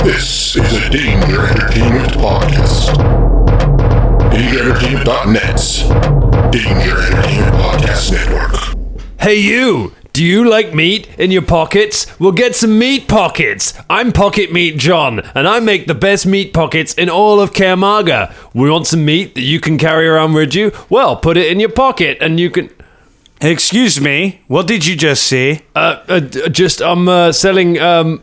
This is a Danger Entertainment podcast. DangerEntertainment.net's Danger Entertainment Podcast Network. Hey you! Do you like meat in your pockets? Well, get some meat pockets. I'm Pocket Meat John, and I make the best meat pockets in all of Caermarga. We want some meat that you can carry around with you? Well, put it in your pocket, and you can... Excuse me, what did you just say? I'm selling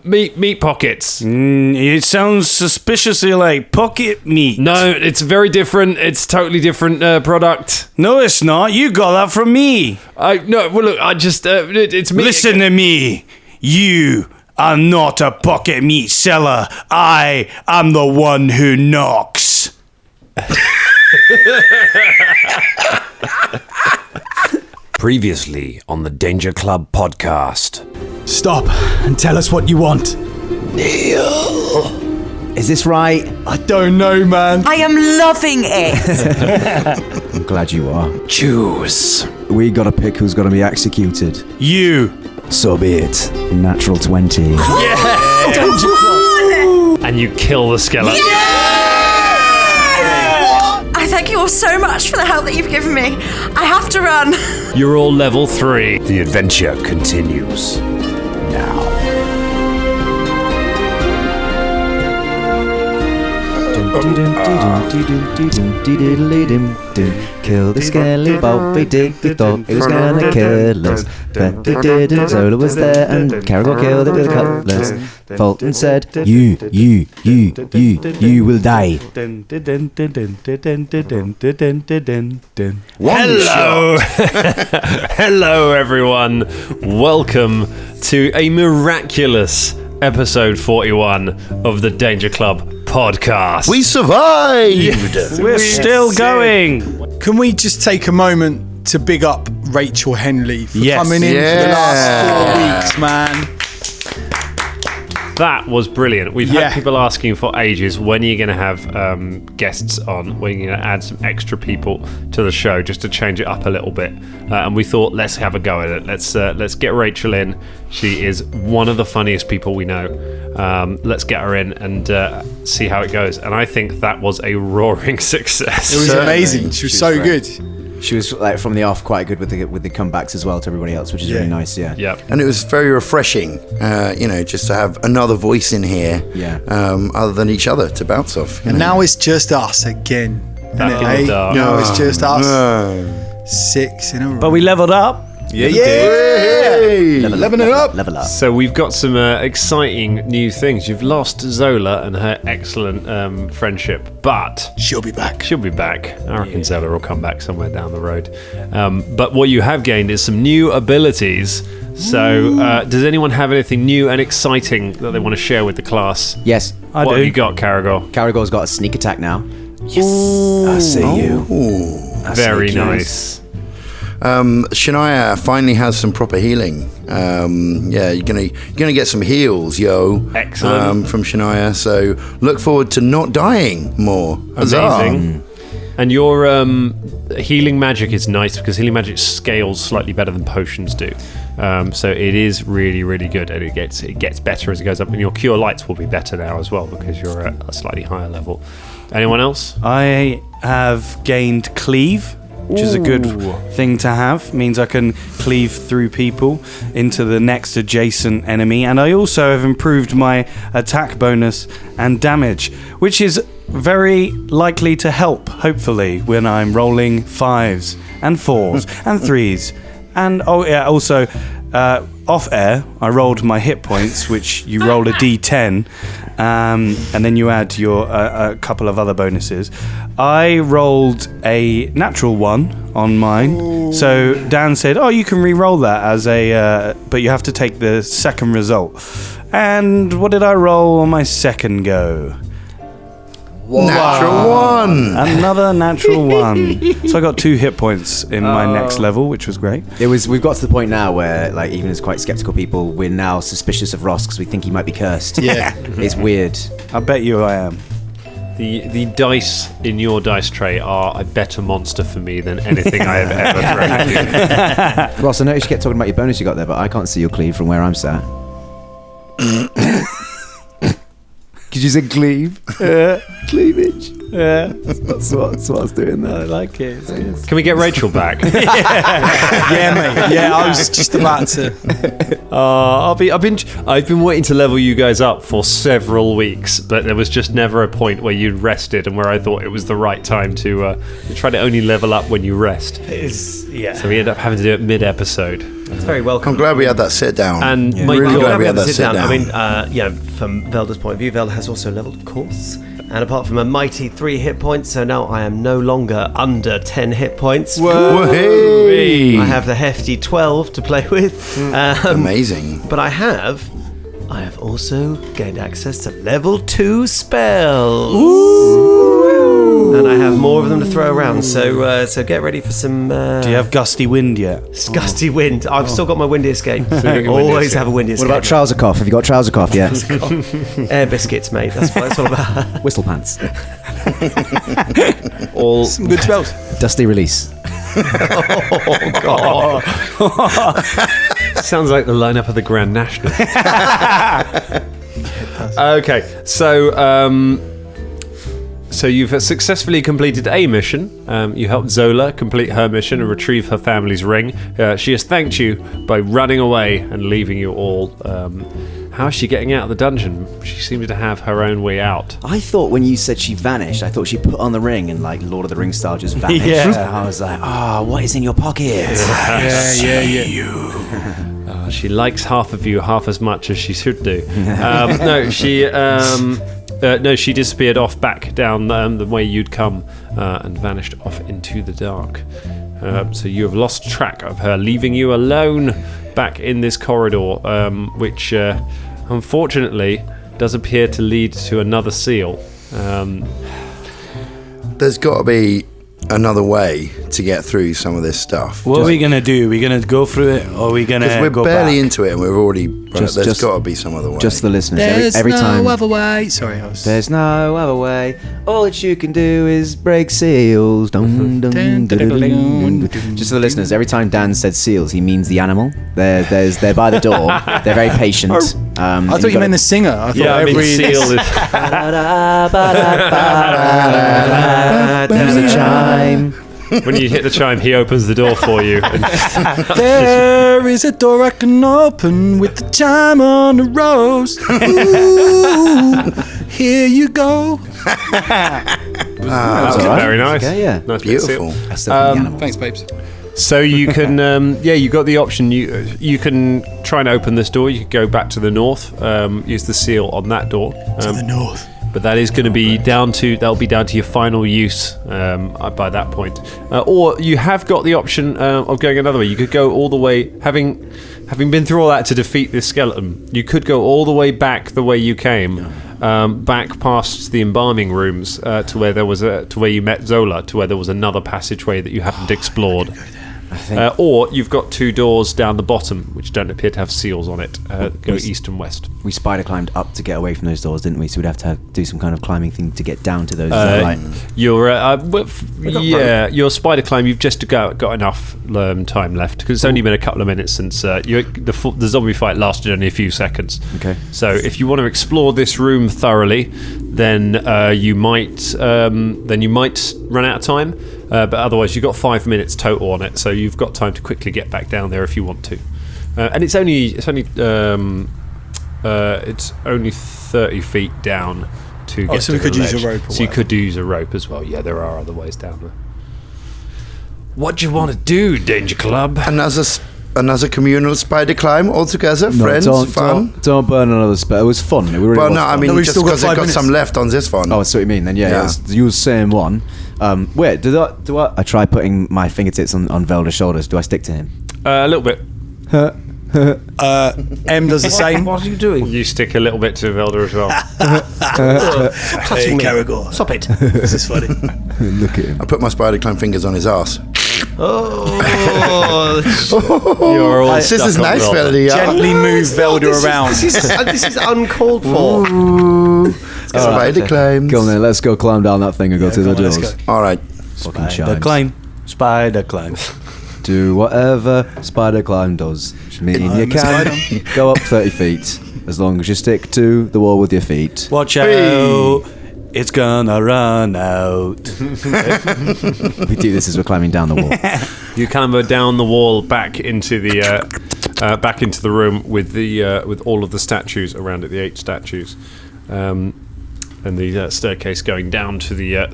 meat pockets. It sounds suspiciously like pocket meat. No, it's very different. It's totally different product. No, it's not. You got that from me. It's me. Listen to me. You are not a pocket meat seller. I am the one who knocks. Previously on the Danger Club podcast. Stop and tell us what you want. Neil. Is this right? I don't know, man. I am loving it. I'm glad you are. Choose. We gotta pick who's gonna be executed. You. So be it. Natural 20. Yeah! And you kill the skeleton. I thank you all so much for the help that you've given me. I have to run. You're all level 3. The adventure continues now. Kill the skelly bob, we did the thought it was gonna kill us. But it didn't, Zola was there and Karagor killed it with a cutlass. Folton said, you will die. Hello! Hello everyone. Welcome to a miraculous episode 41 of the Danger Club podcast. We survived! We're still going. Can we just take a moment to big up Rachel Henley for Yes. coming in for the last 4 weeks, man? That was brilliant. We've had people asking for ages, when are you going to have guests on? When are you going to add some extra people to the show just to change it up a little bit? And we thought, let's have a go at it. Let's get Rachel in. She is one of the funniest people we know. Let's get her in and see how it goes. And I think that was a roaring success. It was amazing. She was so good. She was like from the off quite good with the comebacks as well to everybody else, which is really nice. Yeah. Yep. And it was very refreshing, just to have another voice in here, other than each other to bounce off. And now it's just us again. Back in the dark. No, it's just us. No. 6 in a row. But we leveled up. Yeah, you did. Leveling it up. Level up. So we've got some exciting new things. You've lost Zola and her excellent friendship, but she'll be back. She'll be back. I reckon Zola will come back somewhere down the road. But what you have gained is some new abilities. So does anyone have anything new and exciting that they want to share with the class? Yes. What have you got, Karagor? Karagor's got a sneak attack now. Yes. I see you. Very nice. Shania finally has some proper healing. You're gonna get some heals, yo. Excellent. From Shania. So look forward to not dying more. Amazing. And your healing magic is nice because healing magic scales slightly better than potions do. So it is really, really good, and it gets better as it goes up. And your cure lights will be better now as well because you're at a slightly higher level. Anyone else? I have gained cleave, which is a good thing to have. Means I can cleave through people into the next adjacent enemy. And I also have improved my attack bonus and damage, which is very likely to help, hopefully, when I'm rolling 5s and 4s and 3s. And also off air, I rolled my hit points, which you roll a d10, and then you add your a couple of other bonuses. I rolled a natural 1 on mine. Ooh. So Dan said, "Oh, you can re-roll that as but you have to take the second result." And what did I roll on my second go? Natural 1. Another natural 1. So I got 2 hit points in my next level, which was great. We've got to the point now where, like, even as quite skeptical people, we're now suspicious of Ross because we think he might be cursed. Yeah. It's weird. I bet you I am. The dice in your dice tray are a better monster for me than anything I have ever thrown. Ross, I noticed you kept talking about your bonus you got there, but I can't see your cleave from where I'm sat. Could Did you say cleave? Cleavage. Yeah, that's what I was doing there. I like it. It's good. Can we get Rachel back? Yeah, mate. Yeah, I was just about to. I've been waiting to level you guys up for several weeks, but there was just never a point where you'd rested and where I thought it was the right time to try to only level up when you rest. Yeah. So we end up having to do it mid-episode. It's very welcome. I'm glad we had that sit down. And my Really God, glad we had that sit sit down. down. I mean, from Velder's point of view, Velder has also leveled, of course. And apart from a mighty 3 hit points, so now I am no longer under 10 hit points. Hey. I have the hefty 12 to play with. Amazing. But I have also gained access to level 2 spells. And I have more of them to throw around, so get ready for some... Do you have gusty wind yet? Gusty wind. I've still got my windy escape. Always have a windy escape. What about trouser cough? Have you got trouser cough yet? Air biscuits, mate. That's what it's all about. Whistle pants. all Some good spells. Dusty release. sounds like the lineup of the Grand National. Okay, so you've successfully completed a mission. You helped Zola complete her mission and retrieve her family's ring. She has thanked you by running away and leaving you all. How is she getting out of the dungeon? She seems to have her own way out. I thought when you said she vanished, I thought she put on the ring and like Lord of the Rings style just vanished. Yeah. I was like, what is in your pocket? Yeah. She likes half of you half as much as she should do. No, she disappeared off back down the way you'd come and vanished off into the dark. So you have lost track of her, leaving you alone back in this corridor, which unfortunately does appear to lead to another seal. There's got to be another way to get through some of this stuff. What are we going to do? Are we going to go through it, or are we going to Because we're go barely back? into it, and we've already. There's just- got to be some other way. Just the listeners. There's every no time. other way. Sorry, I was. There's no other way. All that you can do is break seals. Dun, dun, dun, dun, dun, dun. Just for the listeners, every time Dan said seals, he means the animal. They're by the door. They're very patient. I thought you meant the singer. I thought Yeah, I mean, every seal is... There's a chime. When you hit the chime, he opens the door for you. And There is a door I can open with the chime on the rose. Ooh, here you go. that's very nice. Okay, yeah. Nice Beautiful. seal. That's definitely the animal. Thanks, babes. So you can, you got the option. You can try and open this door. You can go back to the north. Use the seal on that door. To the north. But that is going to be down to your final use by that point. Or you have got the option of going another way. You could go all the way, having been through all that to defeat this skeleton. You could go all the way back the way you came, back past the embalming rooms to where you met Zola, to where there was another passageway that you hadn't explored. Or you've got 2 doors down the bottom which don't appear to have seals on it. Go east and west. We spider climbed up to get away from those doors, didn't we? So we'd have to do some kind of climbing thing to get down to those. Is that right? Your spider climb. You've just got enough time left because it's only been a couple of minutes since the zombie fight lasted only a few seconds. Okay. So if you want to explore this room thoroughly, then you might run out of time. But otherwise, you've got 5 minutes total on it, so you've got time to quickly get back down there if you want to. And it's only 30 feet down to get so to we could the use a ledge. rope or So you could use a rope as well. Yeah, there are other ways down there. What do you want to do, Danger Club? Another communal spider climb all together, friends, fun. Don't burn another spell. It was fun. It really Well, was no, I fun. mean we've just still got because 5 I've got minutes. some left on this one. Oh, that's what you mean. Then Yeah. you was saying one. Wait, do I try putting my fingertips on Velder's shoulders? Do I stick to him? A little bit. M does the same. What are you doing? You stick a little bit to Velder as well. Touching me. Karagor. Stop it. This is funny. Look at him. I put my spider climb fingers on his ass. You're all This is stuck on nice, Velder. Velder. Gently move Velder around. This is uncalled for. Spider climbs. Go on then. Let's go climb down that thing and go to the come on, let's doors. go. All right. Fucking Spider chimes. climb. Spider climb. Do whatever spider climb does. Which mean you Climb the can go up 30 feet. as long as you stick to the wall with your feet. Watch out. It's gonna run out. We do this as we're climbing down the wall. You clamber down the wall back into the room with all of the statues around it, the 8 statues, and the staircase going down to the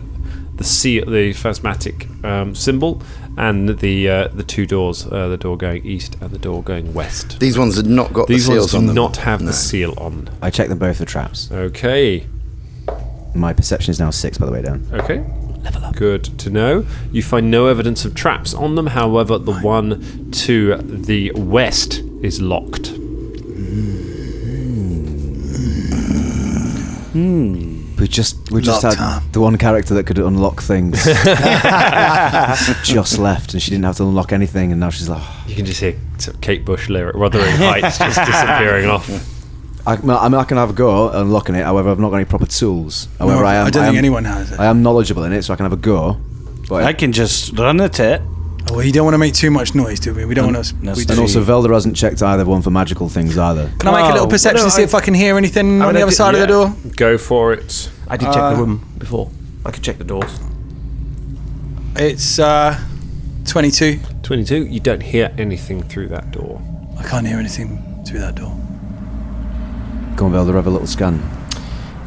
phasmatic symbol, and the 2 doors, the door going east and the door going west. These ones have not got the seals on them. These ones do not have the seal on. I checked them both for traps. Okay. My perception is now 6, by the way, Dan. Okay. Level up. Good to know. You find no evidence of traps on them. However, the one to the west is locked. We just had the one character that could unlock things. Just left, and she didn't have to unlock anything, and now she's like... You can just hear sort of Kate Bush lyric, Wuthering Heights, just disappearing off. I can have a go at unlocking it. However, I've not got any proper tools. However, I don't think anyone has it. I am knowledgeable in it, so I can have a go. But I can just run at it. Oh, well, you don't want to make too much noise, do we? We don't want to. And also, Velder hasn't checked either one for magical things either. Can I make a little perception to see if I can hear anything on the other side of the door? Go for it. I did check the room before. I could check the doors. It's 22. 22. You don't hear anything through that door. I can't hear anything through that door. Go on, Velder, have a little scan.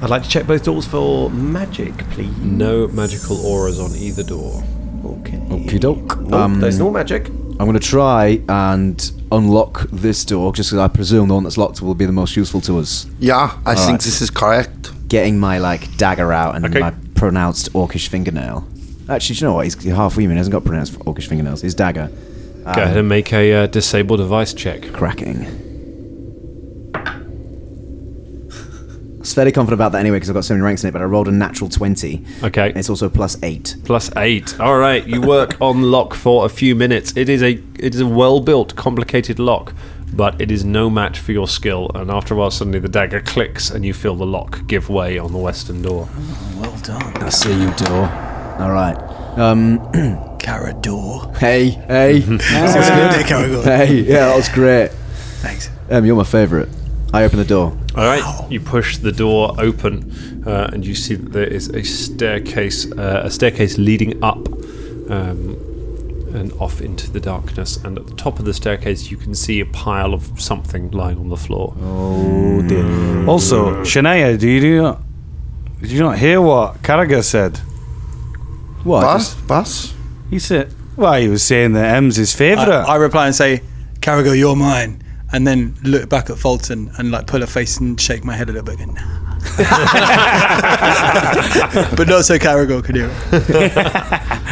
I'd like to check both doors for magic, please. No magical auras on either door. Okay. Okie doke. There's no magic. I'm going to try and unlock this door, just because I presume the one that's locked will be the most useful to us. Yeah, I think this is correct. Getting my dagger out and my pronounced orcish fingernail. Actually, do you know what? He's half human. He hasn't got pronounced orcish fingernails. His dagger. Go ahead and make a disable device check. Cracking. I was fairly confident about that anyway because I've got so many ranks in it, but I rolled a natural 20. Okay. And it's also +8. +8. All right. You work on the lock for a few minutes. It is a well-built, complicated lock, but it is no match for your skill. And after a while, suddenly the dagger clicks and you feel the lock give way on the western door. Oh, well done. I see you, door. All right. Karagor. Hey. Karagor. Hey, yeah, that was great. Thanks. You're my favourite. I open the door. All right, you push the door open, and you see that there is a staircase leading up and off into the darkness. And at the top of the staircase, you can see a pile of something lying on the floor. Oh dear. Also, Shania, did you not hear what Karagor said? What? Bus? He said, well, he was saying that Em's his favourite. I reply and say, Karagor, you're mine. And then look back at Folton and pull a face and shake my head a little bit. Going, nah. But not so Karagor could hear it.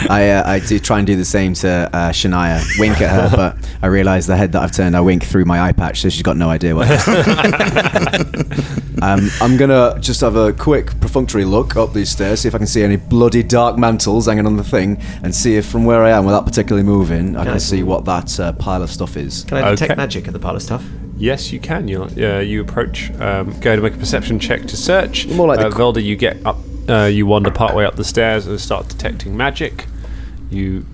I do try and do the same to Shania, wink at her, but I realise the head that I've turned, I wink through my eye patch, so she's got no idea what. I'm gonna just have a quick perfunctory look up these stairs, see if I can see any bloody dark mantles hanging on the thing, and see if from where I am, without particularly moving, I can see what that pile of stuff is. Can I detect magic at the pile of stuff? Yes, you can. You approach, go to make a perception check to search. More like Velder, you get up, you wander part way up the stairs and start detecting magic. You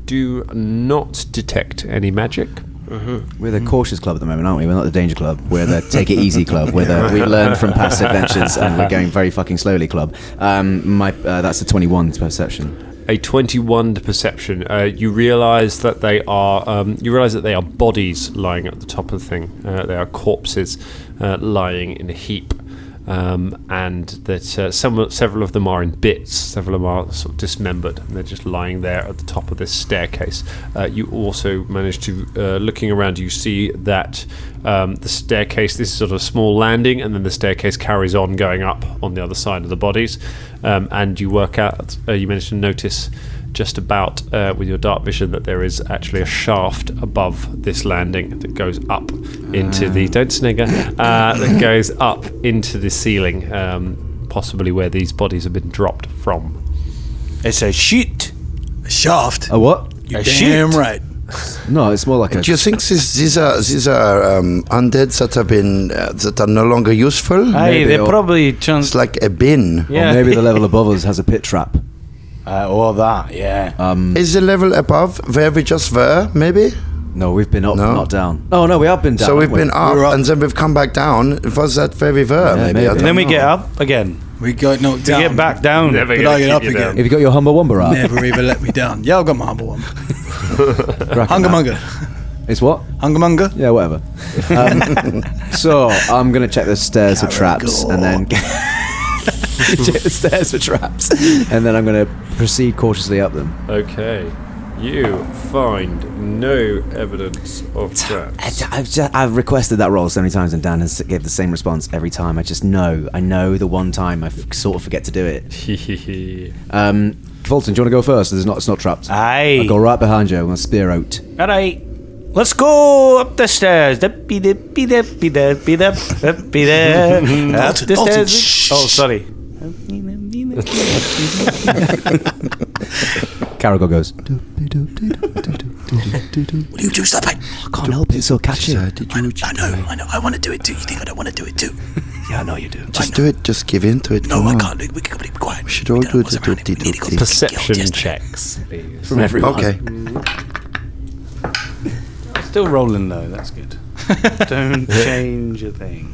do not detect any magic. We're the cautious club at the moment, aren't we? We're not the danger club. We're the take it easy club. We're the we learn from past adventures and we're going very fucking slowly club. That's a 21 perception. A 21 to perception. You realise that they are bodies lying at the top of the thing. They are corpses lying in a heap, and that several of them are in bits. Several of them are sort of dismembered, and they're just lying there at the top of this staircase. You also manage to, looking around, you see that the staircase. This is sort of a small landing, and then the staircase carries on going up on the other side of the bodies. And you work out, you manage to notice just about with your dark vision that there is actually a shaft above this landing that goes up into the that goes up into the ceiling, possibly where these bodies have been dropped from. It's a chute. A shaft? A what? You're damn right. No, it's more like a... Do you think these are undeads that have been that are no longer useful? Hey, they're probably It's like a bin. Yeah. Or maybe the level above us has a pit trap. Or that, yeah. Is the level above where we just were? Maybe. No, we've been up, No. not down. Oh no, we have been down. So we've haven't we? been up, and then we've come back down. Was that very rare? Yeah, maybe. maybe. I And don't then we know. get up again. We got knocked We down. get back down. Never But gonna I get keep up you again. down. Have you got your Humble Wumba out? Never even let me down. Yeah, I've got my humble one. Cracking Hungermonger. that. It's what? Hungermonger. Yeah, whatever. So I'm gonna check the stairs for traps, and then check the stairs for traps, and then I'm gonna proceed cautiously up them. Okay. You find no evidence of traps. I've requested that roll so many times, and Dan has gave the same response every time. I know the one time I sort of forget to do it. Folton, do you want to go first? It's not trapped. Aye. I'll go right behind you. I'm gonna spear out. All right. Let's go up the stairs. Dippy, dippy, dippy, dippy, dippy, dippy, up the Bolton, stairs. shh. Oh, sorry. Karagor goes. Will you do something? I can't help it. It's so catchy. Did you? I know. I want to do it too. You think I don't want to do it too? Yeah, I know you do. Just do it. Just give in to it. No, Come I on. can't. We can be quiet. We should all do it. Perception checks, please. From everyone. Okay. Still rolling low. That's good. Don't change a thing.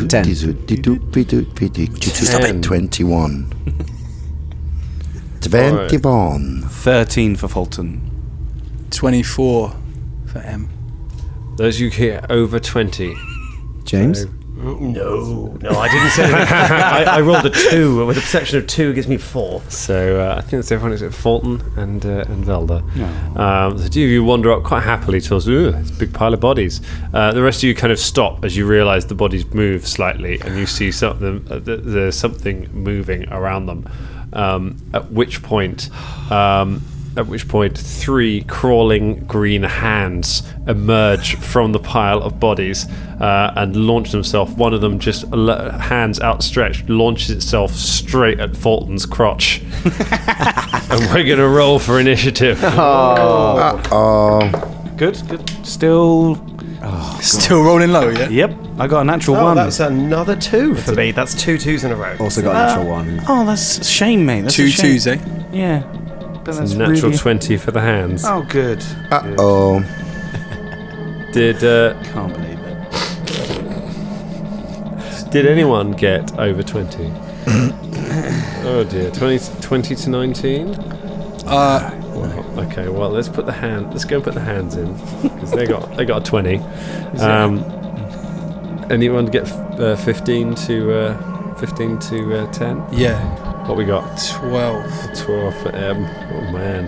10. 21. 21. 13 for Folton. 24 for M. Those you get over 20. James? No, I didn't say that. I rolled a 2. With a perception of 2 gives me 4. So I think that's everyone except Folton and Velder. The two of you wander up quite happily towards it's a big pile of bodies. The rest of you kind of stop as you realise the bodies move slightly, and you see something. There's something moving around them. At which point, 3 crawling green hands emerge from the pile of bodies and launch themselves. One of them, just hands outstretched, launches itself straight at Fulton's crotch. And we're going to roll for initiative. Good. Still. Still rolling low, yeah? Yep. I got a natural Oh, one. that's another 2 for me. That's 2 2s in a row. Also got a natural one. Oh, that's a shame, mate. That's 2 a shame. 2s, eh? Yeah. But that's Natural really... 20 for the hands. Oh, good. Uh-oh. Did Can't believe it. did anyone get over 20? Oh dear, 20 to 19? Okay, well let's go and put the hands in because they got a 20. Anyone get 15 to 10? Yeah. What we got? 12. 12 for M. Oh man.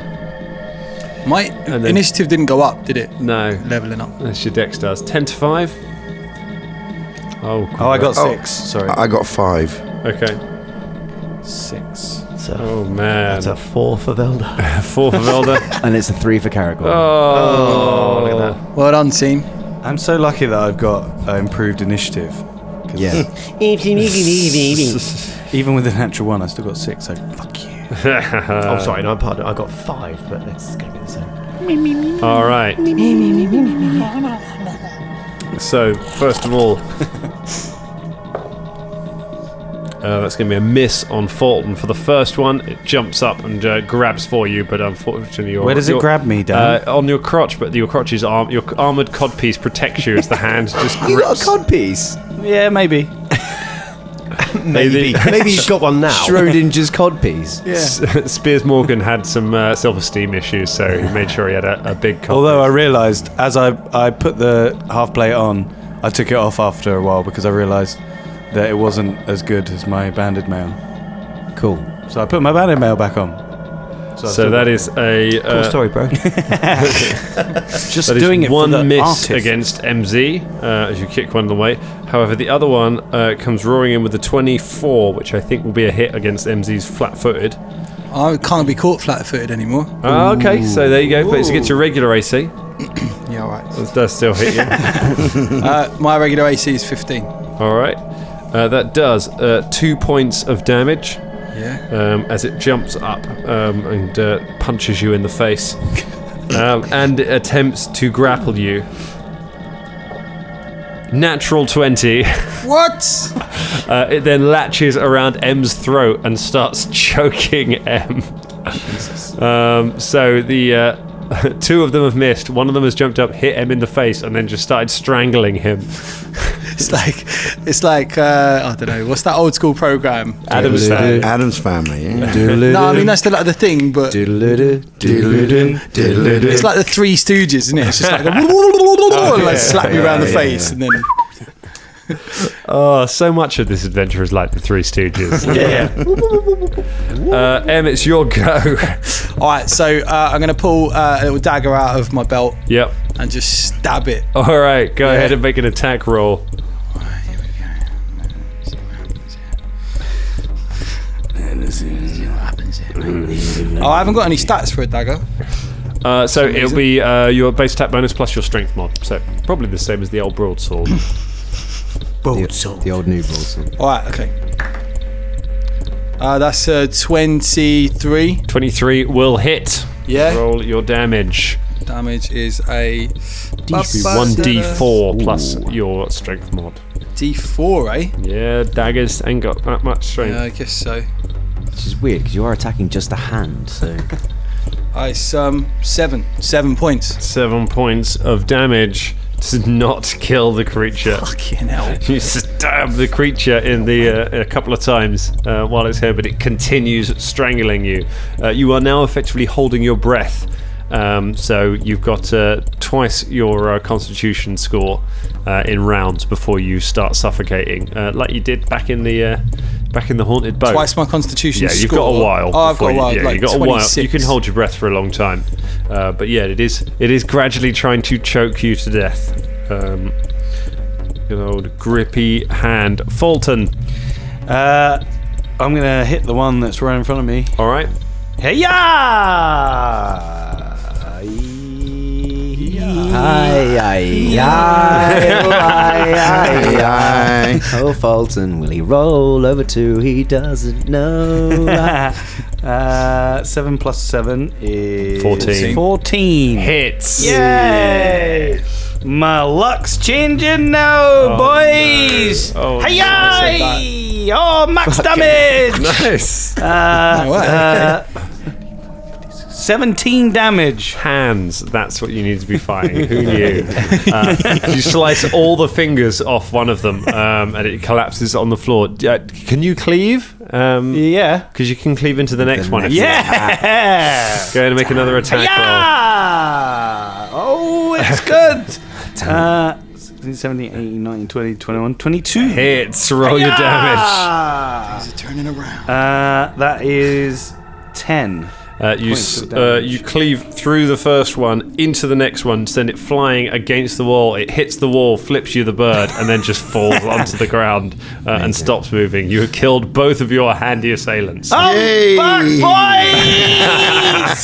My then- initiative didn't go up, did it? No. Leveling up. That's your dex does. 10 to 5? Oh, Oh, I got Oh. 6. Sorry. I got 5. Okay. 6. So Oh man. that's a 4 for Velder. 4 for Velder. And it's a 3 for Karagor. Oh, Look at that. Well done, team. I'm so lucky that I've got improved initiative. Yeah. Even with a natural one, I still got 6. So fuck you. Oh, sorry, no, pardon. I got 5, but it's going to be the same. All right. So, first of all, that's going to be a miss on Fulton for the first one. It jumps up and grabs for you, but unfortunately, Where does it grab me, Dan? on your crotch. But your crotch's your armored codpiece protects you as the hand just You got grips. a codpiece. Yeah, maybe. Maybe you've got one now. Schrodinger's codpiece. Spears Morgan had some self-esteem issues, so he made sure he had a big codpiece. Although I realised as I put the half plate on, I took it off after a while because I realised that it wasn't as good as my banded mail. Cool. So I put my banded mail back on. So that is a Cool story, bro. just that is doing it one for the miss artist. against MZ as you kick one of them away. However, the other one comes roaring in with a 24, which I think will be a hit against MZ's flat-footed. I can't be caught flat-footed anymore. Okay, so there you go. But it's against your regular AC. Yeah, all right. It does still hit you. My regular AC is 15. All right. That does 2 points of damage. Yeah. As it jumps up and punches you in the face and attempts to grapple you. Natural 20. What? It then latches around Em's throat and starts choking Em. So the two of them have missed. One of them has jumped up, hit Em in the face, and then just started strangling him. It's like I don't know. What's that old school program? Adam's Family. Adam's Family. Yeah. No, I mean that's the thing, but it's like the Three Stooges, isn't it? It's just like slap you around the face, and then. Oh, so much of this adventure is like the Three Stooges. Em, it's your go. All right, so I'm going to pull a little dagger out of my belt. Yep. And just stab it. All right, go ahead and make an attack roll. Here we go. See what happens here. I haven't got any stats for a dagger. So it'll be your base attack bonus plus your strength mod. So probably the same as the old broadsword. The old new broadsword. All right, okay. That's 23. 23 will hit. Yeah. Roll your damage. Damage is a 1d4 plus your strength mod. D4, eh? Yeah, daggers ain't got that much strength. Yeah, I guess so. Which is weird because you are attacking just a hand, so. It's 7 points. 7 points of damage. Does not kill the creature. Fucking hell. You stab the creature in the a couple of times while it's here, but it continues strangling you. You are now effectively holding your breath. So you've got twice your constitution score in rounds before you start suffocating, like you did back in the haunted boat. Twice my constitution score. Yeah, you've got a while. Oh, I've got a while. Yeah, like you've got 26. a while. You can hold your breath for a long time. But yeah, it is gradually trying to choke you to death. Good old grippy hand. Folton. I'm going to hit the one that's right in front of me. All right. Hey-ya! Oh, Folton, will he roll over to? He doesn't know. 7 plus 7 is 14. 14. Hits. Yay! My luck's changing now, boys. No. Oh, Hi-yi! Oh, max damage. Nice. 17 damage. Hands. That's what you need to be fighting. Who knew? You slice all the fingers off one of them, and it collapses on the floor. Can you cleave? Yeah. Because you can cleave into the next one. If you Yeah. want. Go ahead and make another attack roll. Oh, it's good. 16, 17, 18, 19, 20, 21, 22. Hits. Roll your damage. Is it turning around? That is 10. You cleave through the first one into the next one, send it flying against the wall. It hits the wall, flips you the bird, and then just falls onto the ground and stops moving. You have killed both of your handy assailants. Yay! Fuck, boys!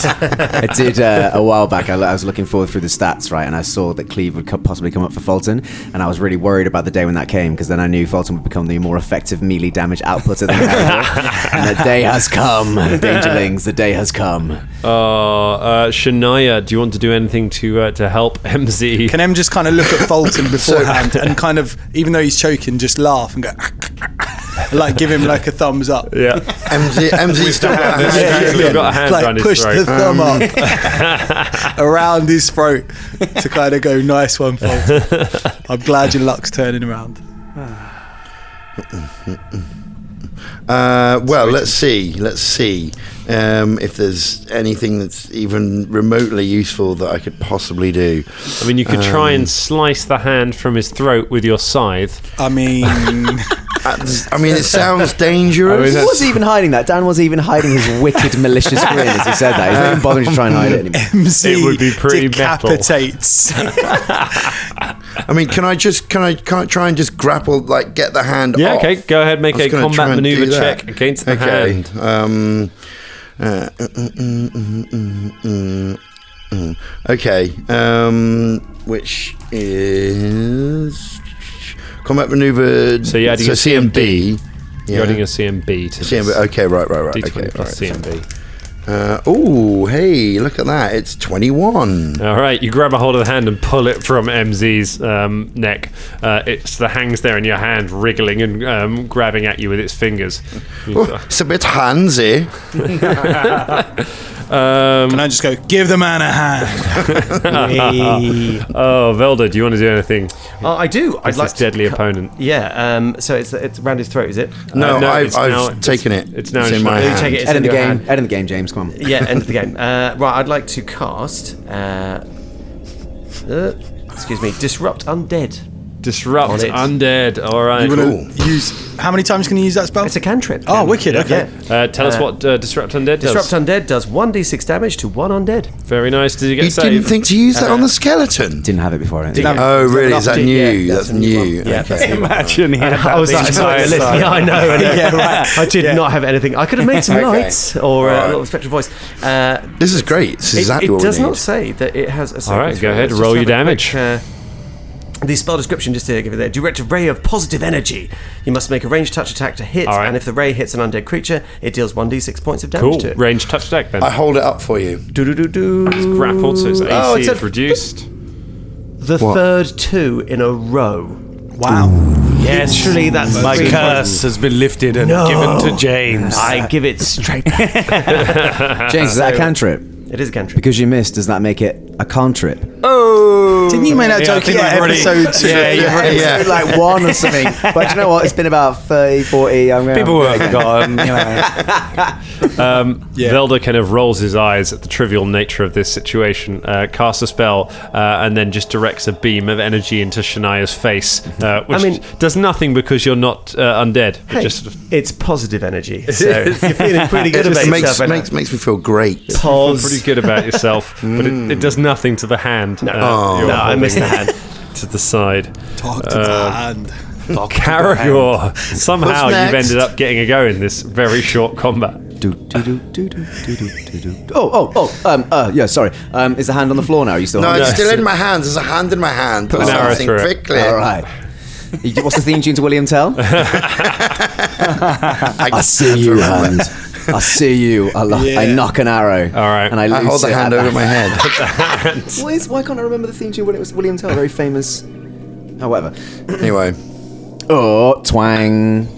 I did a while back. I was looking forward through the stats, right, and I saw that Cleve would possibly come up for Folton, and I was really worried about the day when that came because then I knew Folton would become the more effective melee damage outputter than Karagor. And the day has come, Dangerlings. The day has come. Shania, do you want to do anything to help MZ? Can Em just kind of look at Folton beforehand and kind of, even though he's choking, just laugh and go, like give him like a thumbs up. Yeah. MZ still got He's got a hand like around his push throat. the thumb up around his throat to kind of go, nice one, Folton. I'm glad your luck's turning around. Well, let's see if there's anything that's even remotely useful that I could possibly do. I mean, you could try and slice the hand from his throat with your scythe. I mean, it sounds dangerous. He wasn't even hiding that. Dan wasn't even hiding his wicked, malicious grin as he said that. He's not even bothering to try and hide it anymore. MC It would be pretty decapitates. I mean, can I try and just grapple, like get the hand off? Yeah, okay. Go ahead, make I was a gonna try combat and do maneuver that. check against the hand. Okay, which is combat maneuver. So you're adding a CMB. You're adding a CMB to CMB. this. Okay, right. D20 Okay, plus right. CMB. Hey, look at that. It's 21. All right, you grab a hold of the hand and pull it from MZ's neck. It hangs there in your hand, wriggling and grabbing at you with its fingers. It's a bit handsy. Can I just go, give the man a hand? Velder, do you want to do anything? I do. I'd like this deadly opponent. Yeah. So it's around his throat, is it? No, it's now- I've taken it. It's now in my You hand. take it. It's End of in the your game. hand. End of the game, James. Come on. Yeah, end of the game. Right, I'd like to cast. Excuse me. Disrupt Undead. Disrupt On it. Undead. All right. You want to use... How many times can you use that spell? It's a cantrip. Oh, wicked. Okay. Yeah. Tell us what Disrupt Undead does. Disrupt Undead does 1d6 damage to one undead. Very nice. Did you get You a save? didn't think to use that on the skeleton? Didn't have it before. I don't think. Oh, really? Is that new? Yeah, That's that's a new new. one. Yeah, Okay. that's a new one. Imagine he had I was like, sorry, listen, yeah, I know. And, I did not have anything. I could have made some Okay. lights or a little spectral voice. This is great. This is exactly it what we does need. not say that it has a All right, go ahead, roll your damage. The spell description, just to give it there. Direct a ray of positive energy. You must make a ranged touch attack to hit, All right. and if the ray hits an undead creature, it deals 1d6 points of damage Cool. to it. Range touch attack then. I hold it up for you. It's grappled, so its AC Oh, it's is reduced. The third 2 in a row. Wow. Yes, surely that's My really curse has been lifted and given to James. I give it straight back. James, is that a cantrip? It is a cantrip. Because you missed, does that make it a cantrip? Didn't you make that joke in like episode 2? Yeah. Like 1 or something. But you know what? It's been about 30, 40. People were forgotten. You know. Velder kind of rolls his eyes at the trivial nature of this situation, casts a spell, and then just directs a beam of energy into Shania's face, which does nothing because you're not undead. But Hey, just sort of it's positive energy, so you're feeling pretty good It about just yourself. right now. makes me feel great. feel pretty good about yourself, but it does nothing to the hand. No, you're I missed the hand. to the side. Talk to the hand. Karagor, somehow What's you've next? ended up getting a go in this very short combat. Yeah, sorry. Is the hand on the floor now? Are you still No, holding it's it? still in my hands. There's a hand in my hand. Put an arrow something through it. quickly. All right. What's the theme tune to William Tell? I see you, hand. I see you. I knock an arrow. All right. And I I hold the hand over my head. Why can't I remember the theme tune when it was William Tell? Very famous. Oh, whatever. Anyway, Oh, twang.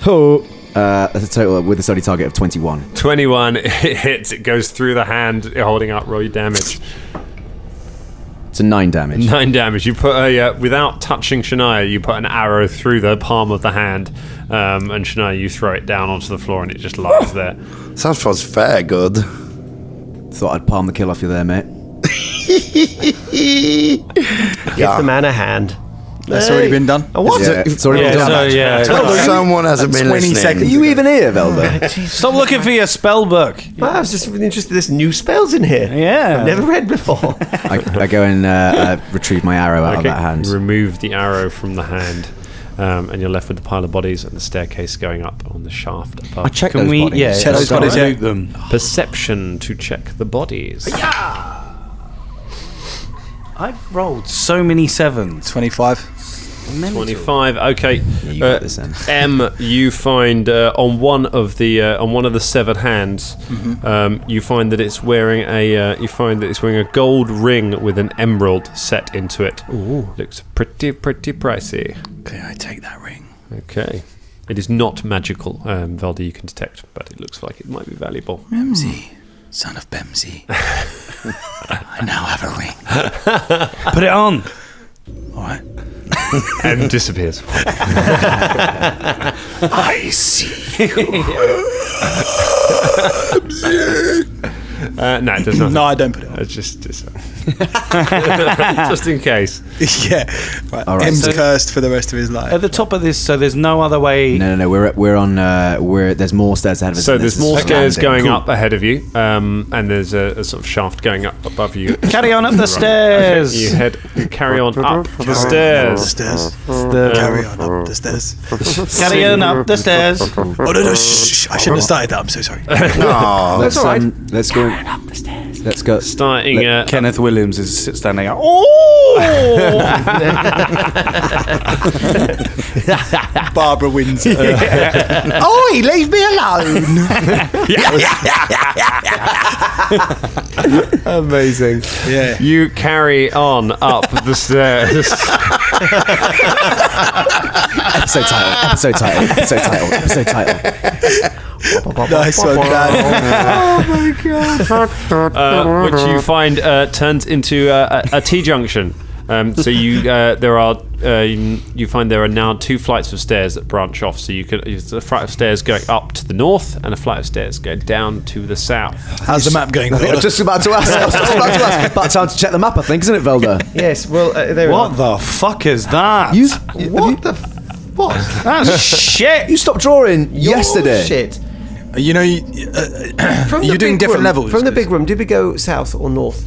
Oh. That's a total with a study target of 21. 21, it hits, it goes through the hand, you're holding up, roll your damage. It's a 9 damage. 9 damage. You put without touching Shania, you put an arrow through the palm of the hand, and Shania, you throw it down onto the floor and it just lies there. sounds fair good. Thought I'd palm the kill off you there, mate. Give the man a hand. That's already been done. Oh, what? Yeah, it's already been done. Someone hasn't been 20 listening. seconds. Are you even here, Velder? Stop looking for your spell book. Wow, I was just really interested. There's new spells in here. Yeah. I've never read before. I go and retrieve my arrow out of that hand. You remove the arrow from the hand, and you're left with the pile of bodies and the staircase going up on the shaft above. I check Can those we? bodies. Yeah, Check those bodies, yeah. loot them. Perception to check the bodies. I've rolled so many 7s. 25. 25. Okay. you got this then. M, you find on one of the severed hands, you find that it's wearing a gold ring with an emerald set into it. Ooh, looks pretty pricey. Okay, I take that ring. Okay. It is not magical, Velder, you can detect, but it looks like it might be valuable. Bemsy, son of Bemsy. I now have a ring. Put it on. All right. And disappears. I see. No, it does not. No, I don't put it on. It's just in case. Yeah. Right. All right, M's so- cursed for the rest of his life. At the top of this, so there's no other way. No. We're on. There's more stairs ahead of us. So than there's this. more It's stairs landing. going up ahead of you, and there's a sort of shaft going up above you. Carry on up the stairs. You carry on up the stairs. Stairs. The- Carry on up the stairs. Carry on up the stairs. Oh, no. Shh. I shouldn't have started that. I'm so sorry. Aw. Let's go. Let's go. Starting. Kenneth Williams is standing out. Barbara wins. Oi, leave me alone. Amazing. Yeah. You carry on up the stairs. Episode title. Nice one, Dan. Which you find turns into a T-junction. So you find there are now 2 flights of stairs that branch off. So there's a flight of stairs going up to the north and a flight of stairs going down to the south. How's the map going? I was just about to ask. About time to check the map, I think, isn't it, Velder? Yes. Well, there we are. What the fuck is that? What? That's shit. You stopped drawing yesterday. Shit. You know, you're doing different levels. From the big room, did we go south or north?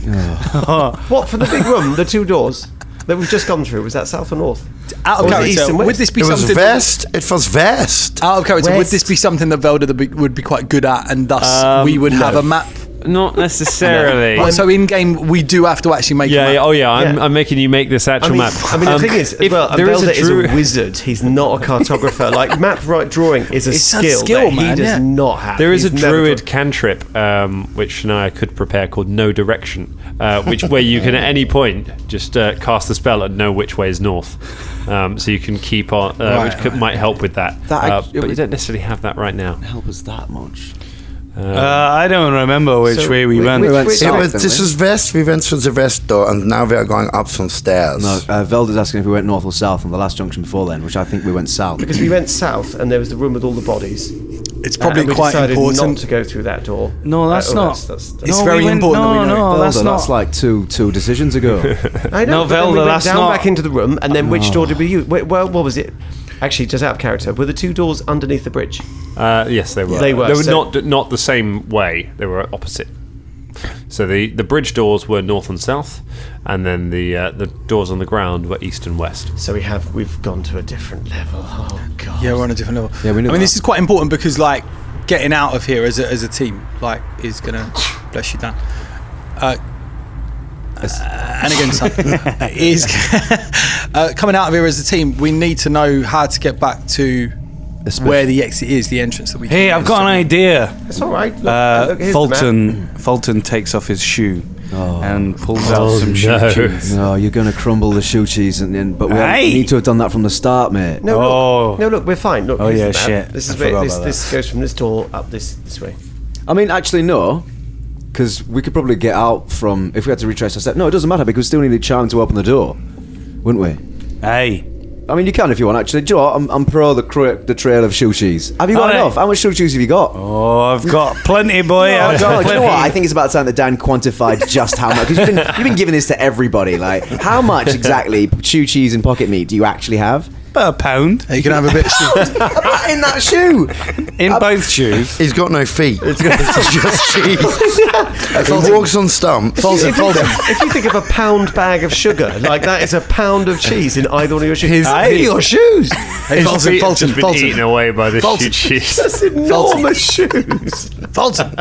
What, from the big room, the 2 doors that we've just gone through, was that south or north? Out of Or was it character, east and west? would this be It was something? vest. It was vest. Out of character, would West. this be something that Velder would be quite good at, and thus we would have a map? Not necessarily. Right, so in game, we do have to actually make. Yeah, a map. oh yeah, I'm making you make this actual map. I mean, the thing is, as if well, there is Velder is a druid- wizard. He's not a cartographer. Like, map right drawing is a It's a skill skill, that man, he does yeah. not have. There is a He's never druid drawn- cantrip, which Shania could prepare, called No Direction, where you can at any point just cast a spell and know which way is north. So you can keep on, might help with that. But you don't necessarily have that right now. Help us that much. I don't remember which way we went. This was vest. We went through the vest door, and now we are going up some stairs. No, Velder's asking if we went north or south on the last junction before then, which I think we went south. Because we went south and there was the room with all the bodies. It's probably and we quite decided important. not to go through that door. No, that's not. That's It's very important that we know. No, that's Velder, not. that's like two decisions ago. I know. No, but then we Velder, went that's down not- back into the room, and then which door did we use? Wait, well, what was it? Actually, just out of character, were the 2 doors underneath the bridge? Yes, they were. They were, so- not the same way. They were opposite. So the bridge doors were north and south, and then the doors on the ground were east and west. So we've gone to a different level. Oh god. Yeah, we're on a different level. Yeah, we knew I mean, that. this is quite important because, like, getting out of here as a team, like, is gonna bless you down. And again, son, is coming out of here as a team. We need to know how to get back to where the exit is, the entrance that we. Hey, I've got an idea. It's all right. Look, here's the map. Fulton takes off his shoe and pulls out some shoe no. cheese. No, you're going to crumble the shoe cheese, but we Hey! need to have done that from the start, mate. No, look, we're fine. Look, Oh, here's yeah, the map. shit. This I is where forgot this, about this goes from this door up this way. I mean, actually, no, because we could probably get out from if we had to retrace our step. No, it doesn't matter because we still need a charm to open the door, wouldn't we? Hey, I mean, you can if you want. Actually, do you know what? I'm pro the trail of shoe cheese. Have you got Alright. enough? How much shoe cheese have you got? oh, I've got plenty, boy. No, I've do got you know plenty. what? I think it's about time that Dan quantified just how much. Because you've been giving this to everybody. Like, how much exactly shoe cheese and pocket meat do you actually have? About a pound You can have a bit of shoe. In that shoe. in both shoes. He's got no feet. It's just cheese. He walks on stumps. If you think of a pound bag of sugar, like that is a pound of cheese in either one of your shoes. Hey. Your shoes. Hey, His feet have just been Fulton. eaten away by the shoe cheese. That's enormous shoes. Fulton,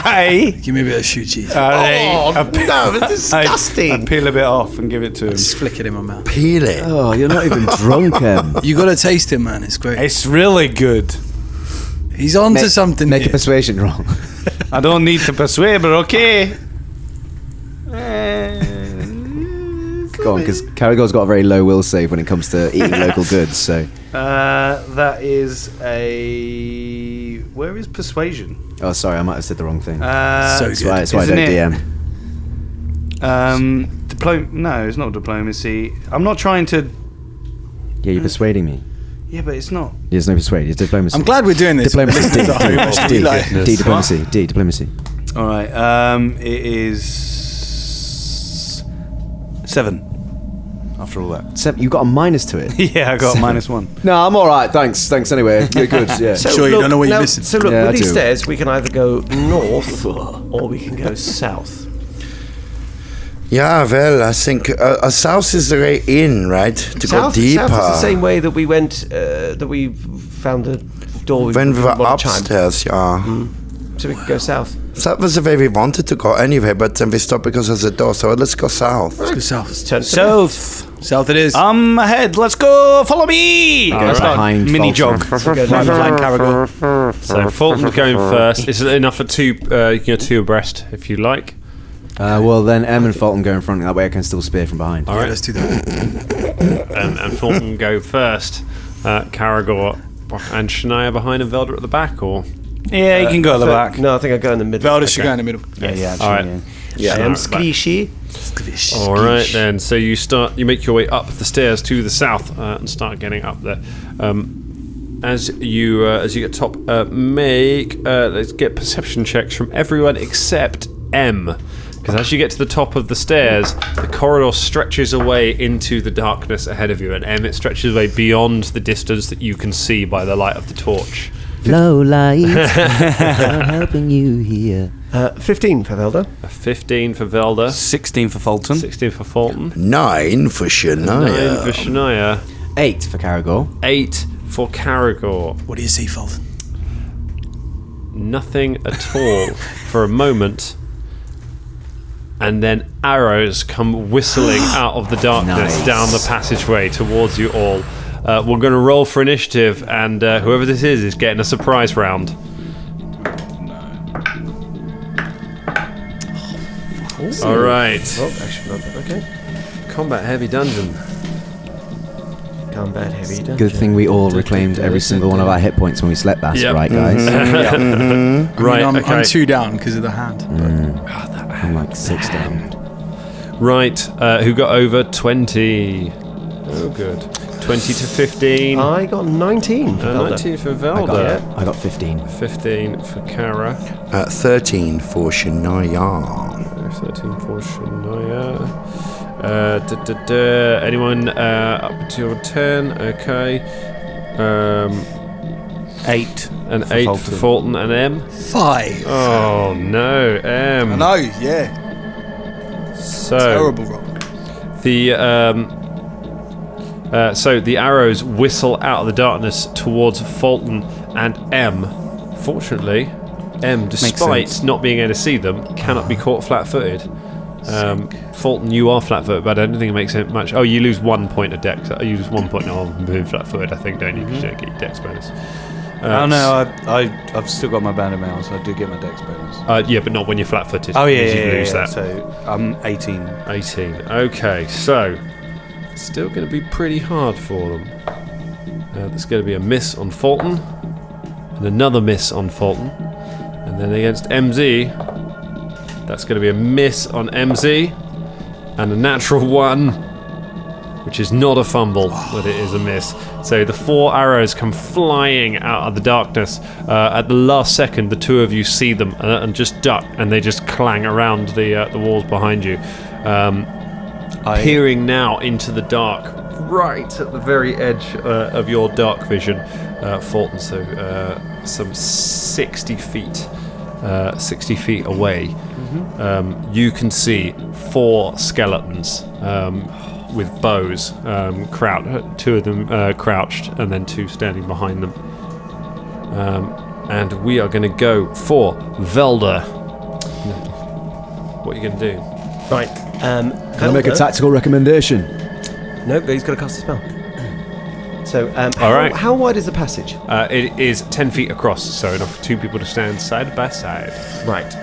Hey, give me a bit of shoe cheese. Oh no, it's I disgusting. peel a bit off and give it to him. Just flick it in my mouth. Peel it. Oh, you're not even drunk, Em. You got to taste it, man. It's great. It's really good. He's on to something Make a here. persuasion roll. I don't need to persuade, but okay. Go on, because Karagor's got a very low will save when it comes to eating local goods. So, That is a. Where is persuasion? oh, sorry, I might have said the wrong thing. So That's why I isn't don't it? DM. No, it's not diplomacy. I'm not trying to. Yeah, you're persuading me. Yeah, but it's not. There's no persuade. It's diplomacy. I'm glad we're doing this. Diplomacy. D. Actually, like- D. Diplomacy. D. Diplomacy. All right. It is 7. After all that. You got a minus to it. Yeah, I got -1. No, I'm all right. Thanks anyway. You're good. Yeah. Sure, you don't know what you're missing. So look, Yeah, I with these do. stairs, we can either go north or we can go south. Yeah, well, I think south is the way in, right? To go deeper. South is the same way that we went, that we found the door. When we were one chimed. upstairs, yeah. so we can go south. That was the way we wanted to go anyway, but then we stopped because there's a door, so let's go south. Let's go south. Let's turn South. South it is. I'm ahead. Let's go. Follow me. Let's start behind mini Fulton. jog. Right behind Karagor. So Fulton's going first. Is it enough for two? You can go two abreast if you like. Well, then Em and Folton go in front. That way I can still spear from behind. All right. Let's do that. And Fulton go first. Karagor and Shania behind and Velder at the back, or Yeah, you can go at the back. No, I think I go in the middle. Velder should go in the middle. Yeah, all right. I am squishy. All right then. So you make your way up the stairs to the south and start getting up there. As you get top, let's get perception checks from everyone except M. Because as you get to the top of the stairs, the corridor stretches away into the darkness ahead of you, and M, it stretches away beyond the distance that you can see by the light of the torch. Low lights are helping you here. 15 for Velder. A 15 for Velder, 16 for Fulton. 16 for Fulton, 9 for Shania. 9 for Shania, 8 for Karagor. 8 for Karagor. What do you see, Fulton? Nothing at all for a moment. And then arrows come whistling out of the darkness Nice. down the passageway towards you all. We're going to roll for initiative, and whoever this is getting a surprise round. All right. Oh, actually, okay. Combat heavy dungeon. Combat heavy dungeon. Good thing we all reclaimed every single one of our hit points when we slept last, Yep. right, guys? Right, I'm okay. 2 down because of the hand. I'm like 6 down. Right, who got over 20? Oh, good. 20 to 15. I got 19 for Velder. 19 for I Velder. got 15. 15 for Kara. 13 for Shania. 13 for Shania. Anyone up to your 10? Okay. 8. An for 8 Fulton. for Fulton and M. 5. Oh no, M. I know, yeah. So Terrible roll. so the arrows whistle out of the darkness towards Fulton and M. Fortunately, M, despite sense. not being able to see them, cannot be caught flat-footed. Fulton, you are flat-footed, but I don't think it makes it much. Oh, you lose 1 point of dex. You lose 1 point on being flat-footed, I think, don't you? Because you don't get your dex bonus. Oh no, I've still got my banded mail, so I do get my dex bonus. Yeah, but not when you're flat-footed. Oh yeah, because yeah, you lose yeah. that. So I'm 18. 18. Okay, so it's still going to be pretty hard for them. There's going to be a miss on Fulton, and another miss on Fulton, and then against MZ, that's going to be a miss on MZ, and a natural 1, which is not a fumble, but it is a miss. So the 4 arrows come flying out of the darkness. At the last second, the 2 of you see them and just duck, and they just clang around the walls behind you. Peering now into the dark, right at the very edge of your dark vision, Fulton. So some 60 feet away, you can see 4 skeletons with bows, 2 of them crouched, and then 2 standing behind them. And we are going to go for Velder. What are you going to do? Right. Can I make a tactical recommendation? Nope, he's got to cast a spell. So, All right. How wide is the passage? It is 10 feet across, so enough for 2 people to stand side by side. Right.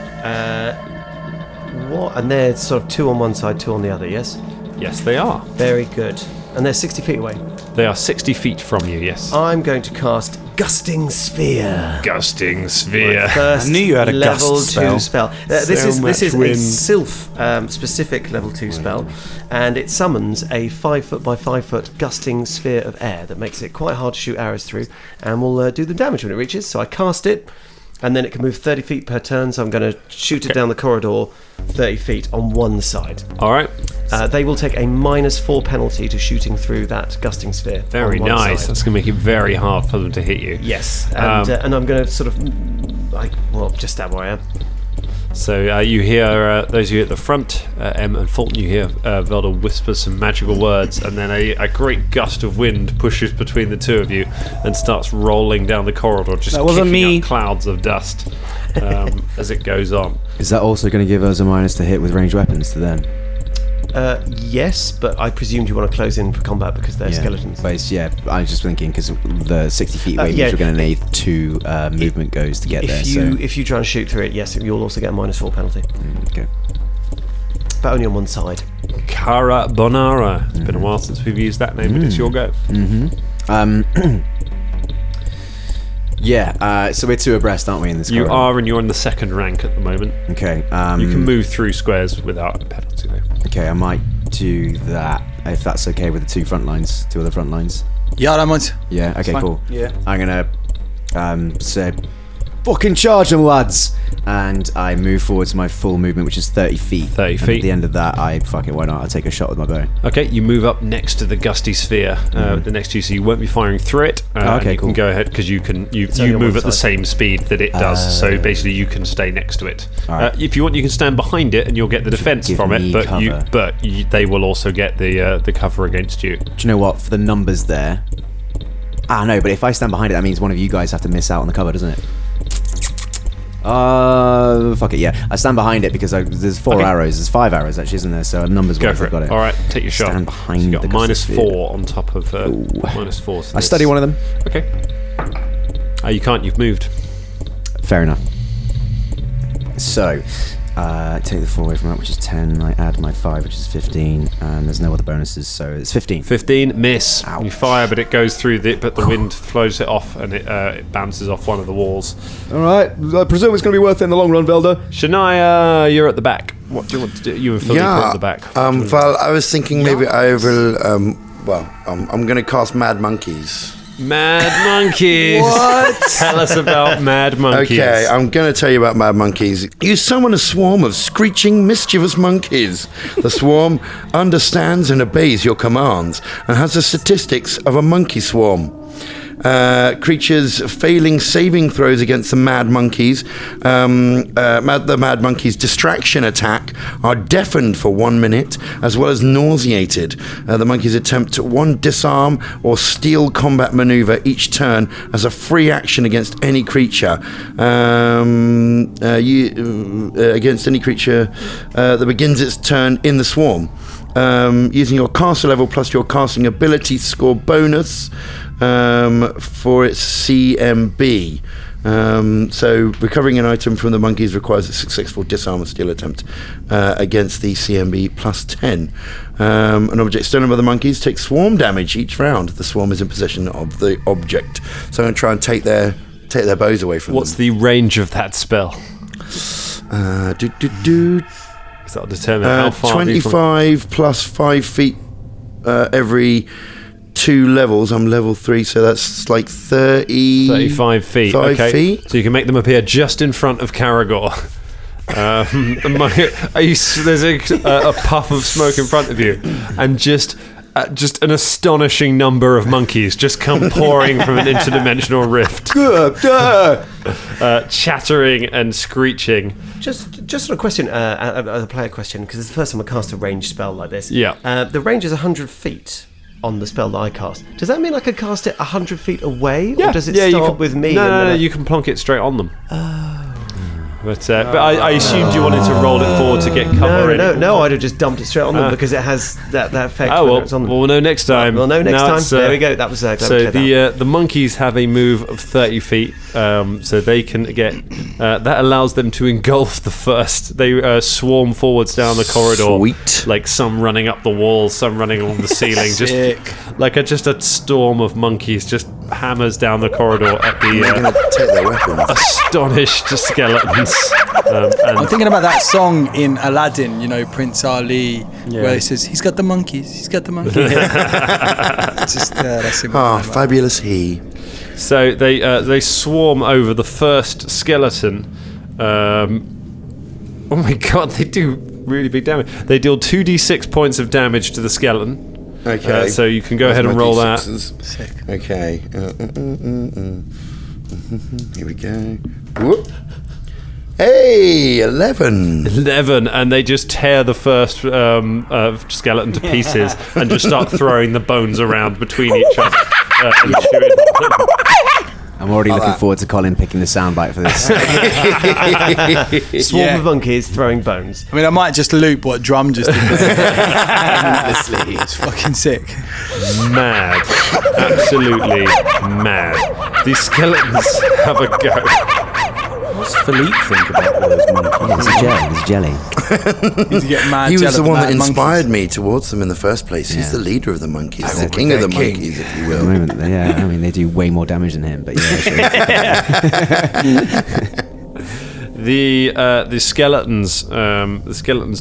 What? And they're sort of 2 on one side, 2 on the other, yes? Yes, they are. Very good. And they're 60 feet away. They are 60 feet from you, yes. I'm going to cast Gusting Sphere. Gusting Sphere. First I knew you had a level gust 2 spell. spell. This is much a wind. Sylph specific level 2 spell, and it summons a 5 foot by 5 foot gusting sphere of air that makes it quite hard to shoot arrows through, and will do them damage when it reaches. So I cast it, and then it can move 30 feet per turn. So I'm going to shoot it down the corridor 30 feet on one side. All right. They will take a -4 penalty to shooting through that gusting sphere. Very on one nice. side. That's going to make it very hard for them to hit you. Yes, and I'm going to sort of, just stand where I am. So you hear, those of you at the front, Em and Folton, you hear Velder whisper some magical words, and then a great gust of wind pushes between the two of you and starts rolling down the corridor, just That wasn't kicking me. up clouds of dust as it goes on. Is that also going to give us a minus to hit with ranged weapons to then? Yes, but I presumed you want to close in for combat because they're skeletons. But I was just thinking because the 60 feet away means we're going to need 2 movement goes to get there. If you try and shoot through it, yes, you'll also get a -4 penalty. Okay. But only on one side. Kara Bonara. It's been a while since we've used that name, but it's your go. So we're 2 abreast, aren't we, in this You corridor? are, and you're in the second rank at the moment. Okay. You can move through squares without a penalty, though. Okay, I might do that if that's okay with the 2 front lines, 2 other front lines. Yeah, I don't mind. Yeah. Okay. Fine. Cool. Yeah. I'm gonna say, fucking charge them, lads! And I move forward to my full movement, which is 30 feet. 30 And feet. at the end of that, why not? I'll take a shot with my bow. Okay, you move up next to the gusty sphere, the next to you, so you won't be firing through it. Okay, you cool. can go ahead because you only on move one at the side. same speed that it does. So basically, you can stay next to it. Alright. If you want, you can stand behind it, and you'll get the defense give from it. me But cover. they will also get the cover against you. Do you know what? For the numbers there. No, but if I stand behind it, that means one of you guys have to miss out on the cover, doesn't it? Fuck it, yeah. I stand behind it because there's 4 Okay. arrows. There's 5 arrows, actually, isn't there? So numbers Go wise, for I've got it. it. All right, take your shot. Stand behind So you got the a gusty -4 on top of -4. So I study one of them. Okay. You can't. You've moved. Fair enough. So, take the 4 away from that, which is 10. I add my 5, which is 15, and there's no other bonuses, so it's 15. 15, miss. Ouch. You fire, but it goes through but the wind flows it off, and it bounces off one of the walls. All right, I presume it's going to be worth it in the long run, Velder. Shania, you're at the back. What do you want to do? You and Phil are at the back. Well, I was thinking maybe I will. I'm going to cast Mad Monkeys. Mad monkeys. What? Tell us about mad monkeys. Okay, I'm going to tell you about Mad Monkeys. You summon a swarm of screeching, mischievous monkeys. The swarm understands and obeys your commands and has the statistics of a monkey swarm. Creatures failing saving throws against the Mad Monkeys, the Mad Monkeys' distraction attack, are deafened for 1 minute, as well as nauseated. The monkeys attempt 1 disarm or steal combat maneuver each turn as a free action against any creature. Against any creature that begins its turn in the swarm. Using your caster level plus your casting ability score bonus for its CMB. So recovering an item from the monkeys requires a successful disarm or steal attempt against the CMB plus 10. An object stolen by the monkeys takes swarm damage each round. The swarm is in possession of the object. So I'm going to try and take their bows away from What's them. the range of that spell? Because that'll determine how far. 25 plus 5 feet every 2 levels. I'm level 3, so that's like 35 feet. 5 Okay. feet. So you can make them appear just in front of Karagor. There's a puff of smoke in front of you, and just an astonishing number of monkeys just come pouring from an interdimensional rift, chattering and screeching. Just on a question, a player question, because it's the first time I cast a ranged spell like this. Yeah. The range is 100 feet on the spell that I cast. Does that mean I could cast it 100 feet away, or does it start with me? No, you can plonk it straight on them. But I assumed you wanted to roll it forward to get cover. No, I'd have just dumped it straight on them because it has that effect. Oh, when it's on them. we'll know next time. We'll know next Now time. it's, There we go. That was glad so we cleared that. the monkeys have a move of 30 feet, so they can get that allows them to engulf the first. They swarm forwards down the corridor, Sweet. like some running up the walls, some running along the ceiling, just like just a storm of monkeys just hammers down the corridor at I'm the going to take their weapons. astonished skeletons. I'm thinking about that song in Aladdin, Prince Ali, where he says, he's got the monkeys, he's got the monkeys. Just, that's it. Fabulous he. So they swarm over the first skeleton. Oh my god, they do really big damage. They deal 2d6 points of damage to the skeleton. Okay. So you can go ahead and roll that. Sick. Okay. Here we go. Whoop. Hey, 11. 11, and they just tear the first skeleton to pieces and just start throwing the bones around between each other. And chewing on them. I'm already looking forward to Colin picking the soundbite for this. Swarm of monkeys throwing bones. I mean, I might just loop what Drum just did. It's fucking sick. Mad. Absolutely mad. These skeletons have a go. What's Philippe think about those monkeys? It's jelly. You get mad He was jealous the one of that mad inspired monkeys. me towards them in the first place. He's Yeah. the leader of the monkeys, the will king be of the their king. monkeys, if you At the will. moment, yeah, I mean, they do way more damage than him, but yeah. The skeletons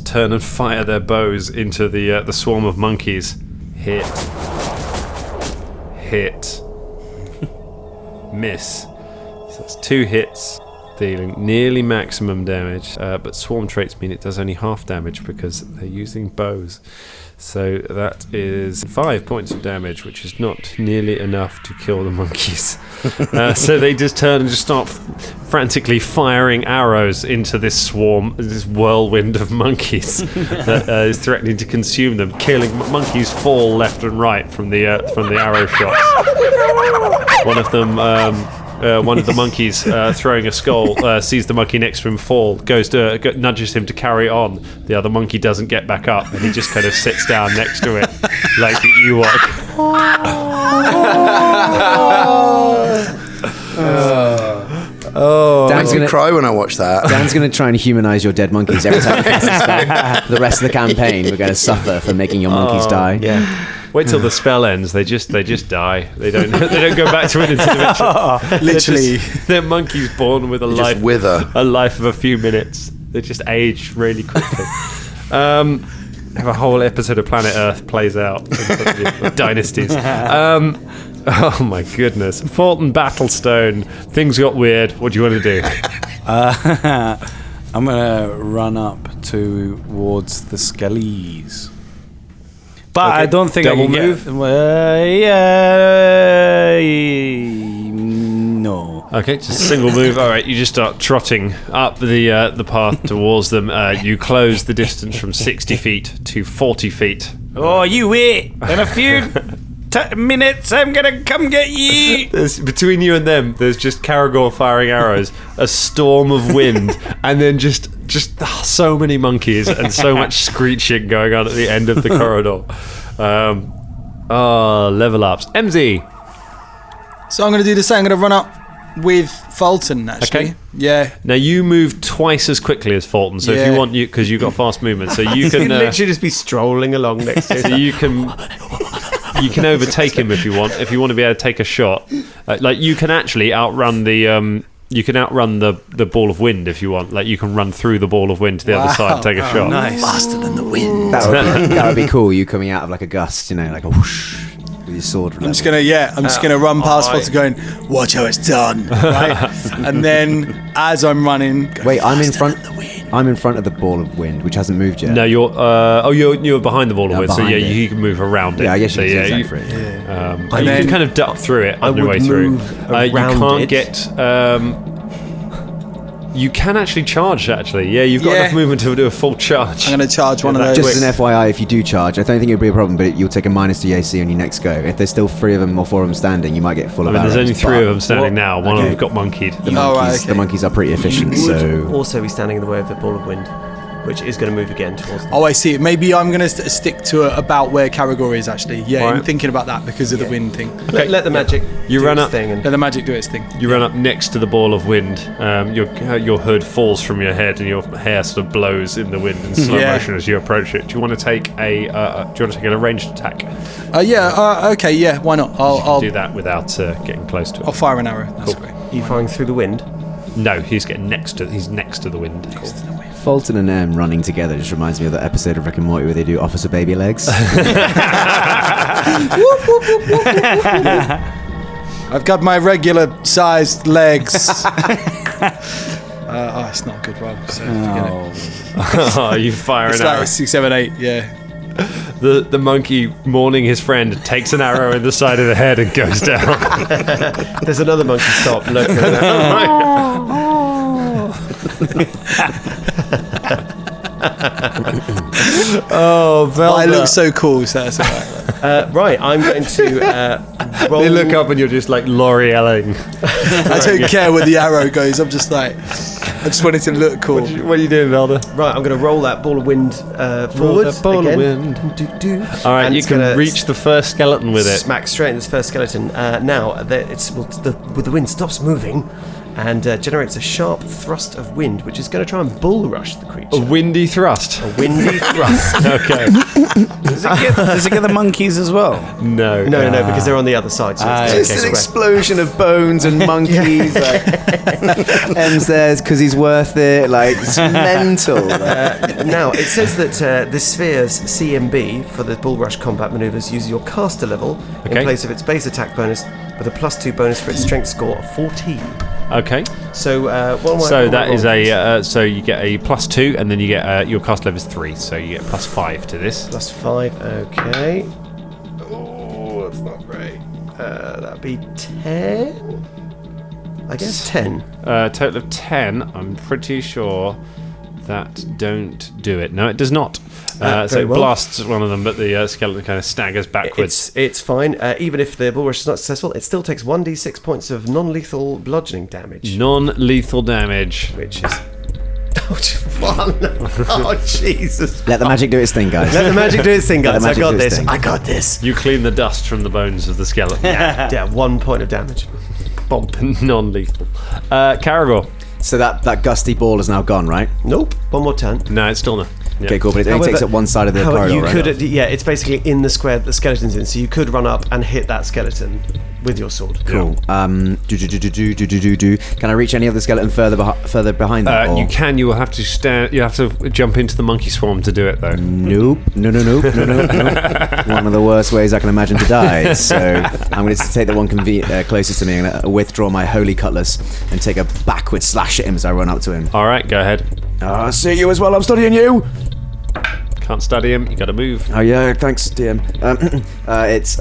turn and fire their bows into the swarm of monkeys. Hit. Miss. So that's 2 hits, dealing nearly maximum damage. But swarm traits mean it does only half damage because they're using bows. So that is 5 points of damage, which is not nearly enough to kill the monkeys. So they just turn and just start frantically firing arrows into this swarm, this whirlwind of monkeys that is threatening to consume them. Killing monkeys fall left and right from the arrow shots. One of the monkeys throwing a skull sees the monkey next to him fall, nudges him to carry on. The other monkey doesn't get back up, and he just kind of sits down next to it, like the Ewok. Makes me cry when I watch that. Dan's going to try and humanize your dead monkeys every time he casts a spell. For the rest of the campaign, we're going to suffer for making your monkeys die. Yeah. Wait till the spell ends. They just die. They don't go back to an interdimension. Literally. They're monkeys born with a Just life wither. a life of a few minutes. They just age really quickly. Have a whole episode of Planet Earth plays out. Dynasties. Oh my goodness. Folton Battlestone. Things got weird. What do you want to do? I'm gonna run up towards the skellies. But Okay, I don't think double I can move? no. Okay, just a single move. All right, you just start trotting up the path towards them. You close the distance from 60 feet to 40 feet. Oh, you wait. In a few minutes, I'm gonna come get you. Between you and them, there's just Karagor firing arrows, a storm of wind, and then just so many monkeys and so much screeching going on at the end of the corridor. Level ups. MZ. So I'm going to do the same. I'm going to run up with Folton, actually. Okay. Yeah. Now you move twice as quickly as Folton, so if you Yeah. want, because you've got fast movement, so you can You'd literally just be strolling along next to so him. you can overtake him if you want. If you want to be able to take a shot, like you can actually outrun the ball of wind if you want. Like you can run through the ball of wind to the other side and take a shot. Nice. Faster than the wind. That would be cool, you coming out of like a gust, like a whoosh with your sword. I'm just gonna run past Folton going, watch how it's done. Right? And then as I'm running, go Wait, I'm in faster front. than the wind. I'm in front of the ball of wind, which hasn't moved yet. No, you're behind the ball of Yeah, wind, so behind it. you can move around it. Yeah, I guess so, you can you, for it. and you then- can kind of duck through it on your would way through. move You around can't it. get. You can actually charge. Actually, yeah, you've got Yeah. enough movement to do a full charge. I'm going to charge one of those. Just as an FYI, if you do charge, I don't think it'll be a problem, but you'll take a minus to AC on your next go. If there's still 3 of them or 4 of them standing, you might get full I of mean, there's arrows, only 3 but of them standing now. One of okay. them got monkeyed. The Oh, right, monkeys, okay. the monkeys are pretty efficient, so... Also be standing in the way of the ball of wind, which is going to move again towards them. Oh, I see. Maybe I'm going to stick to about where Karagor is, actually. Yeah, Alright. I'm thinking about that because of the wind thing. Let the magic You do run its up- thing and Let the magic do its thing. You run up next to the ball of wind. Your hood falls from your head, and your hair sort of blows in the wind in slow Yeah. motion as you approach it. Do you want to take a an ranged attack? Okay, yeah, why not? I'll Do that without getting close to it. I'll fire an arrow. That's great. Are you firing through the wind? No, he's next to the wind. Folton and Em running together just reminds me of that episode of Rick and Morty where they do Officer Baby Legs. I've got my regular sized legs. It's not a good roll, so forget it. Oh, you fire It's an arrow. like 6, 7, 8, yeah. The monkey, mourning his friend, takes an arrow in the side of the head and goes down. There's another monkey stop. Look at that. Oh, Velder. I look so cool, so that's all right. Right, I'm going to roll. You look up and you're just like L'Orealing. I don't care where the arrow goes. I'm just like, I just wanted to look cool. What are you doing, Velder? Right, I'm going to roll that ball of wind forward again. All right, And you it's can gonna reach the first skeleton with it. Smack straight in this first skeleton. Now, the wind stops moving and generates a sharp thrust of wind, which is going to try and bull rush the creature. A windy thrust. A windy thrust. Okay. Does it get the monkeys as well? No. No, because they're on the other side. So it's Just an explosion of bones and monkeys. Like, Em's there because he's worth it. Like, it's mental. Now, it says that this sphere's CMB for the bull rush combat maneuvers uses your caster level in place of its base attack bonus with a +2 bonus for its strength score of 14. Okay. So so you get a +2, and then you get your cast level is 3, so you get +5 to this. +5. Okay. Oh, that's not great. That'd be 10. I guess 10. Total of 10. I'm pretty sure that don't do it. No, it does not. So it blasts one of them, but the skeleton kind of staggers backwards. It's fine. Even if the bull rush is not successful, it still takes 1d6 points of non-lethal bludgeoning damage. Non-lethal damage. Which is... one. Oh, Jesus. Let the magic do its thing, guys. Let the magic do its thing, guys. I got this. thing. I got this. You clean the dust from the bones of the skeleton. Yeah, 1 point of damage. Bomb. Non-lethal. Karagor. So that gusty ball is now gone, right? Nope. One more turn. No, it's still not. Yeah. Okay, cool. But it only takes up one side of the corridor, you right? could, yeah, it's basically in the square that the skeleton's in, so you could run up and hit that skeleton with your sword. Cool. Can I reach any other skeleton further behind that? You can. You will have to stand. You have to jump into the monkey swarm to do it, though. Nope. No. One of the worst ways I can imagine to die. So I'm going to take the one closest to me. I'm going to withdraw my holy cutlass and take a backward slash at him as I run up to him. All right, go ahead. I see you as well. I'm studying you. Can't study him. You got to move. Oh yeah, thanks, DM. It's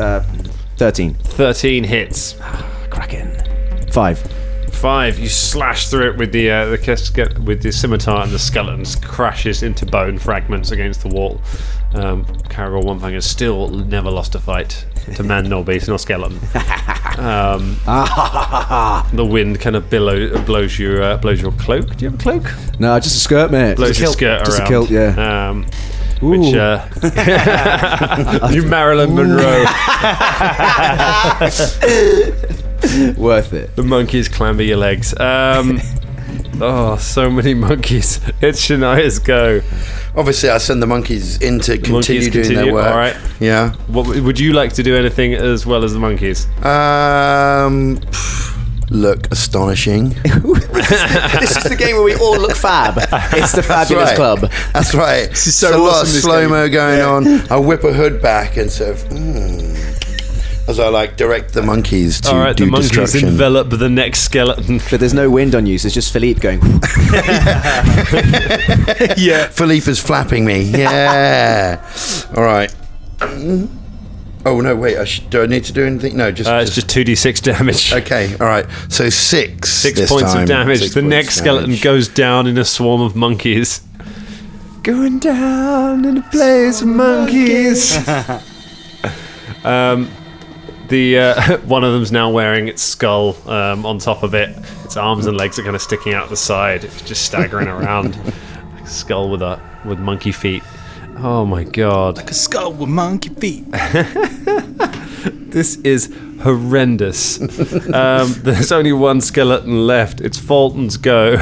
13. 13 hits. Cracking. 5. You slash through it with the scimitar, and the skeleton crashes into bone fragments against the wall. Karagor One Fang has still never lost a fight to man, nor beast, nor skeleton. The wind kind of blows your cloak. Do you have a cloak? No, just a skirt, mate. Blows your skirt just around. A kilt, yeah. Which you Marilyn Monroe. Worth it. The monkeys clamber your legs. Oh, so many monkeys. It's Shania's go. Obviously, I send the monkeys in to continue doing their work. All right. Yeah. What would you like to do? Anything as well as the monkeys? Look astonishing. This is the game where we all look fab. It's the fabulous club. That's right. This is so There's a lot awesome, of this slow-mo going on. I whip a hood back and sort of... as I direct the monkeys to all right, do the monkeys destruction. envelop the next skeleton. But there's no wind on you, so it's just Philippe going... Yeah. Philippe is flapping me. Yeah. All right. Oh, no, wait. Do I need to do anything? No, it's just 2d6 damage. Okay, all right. So 6 6 points time. of damage. 6 The points next skeleton damage. goes down in a swarm of monkeys. Going down in a blaze of monkeys. One of them's now wearing its skull on top of it. Its arms and legs are kind of sticking out the side. It's just staggering around. Like a skull with monkey feet. Oh my god. Like a skull with monkey feet. This is horrendous. There's only one skeleton left. It's Folton's go.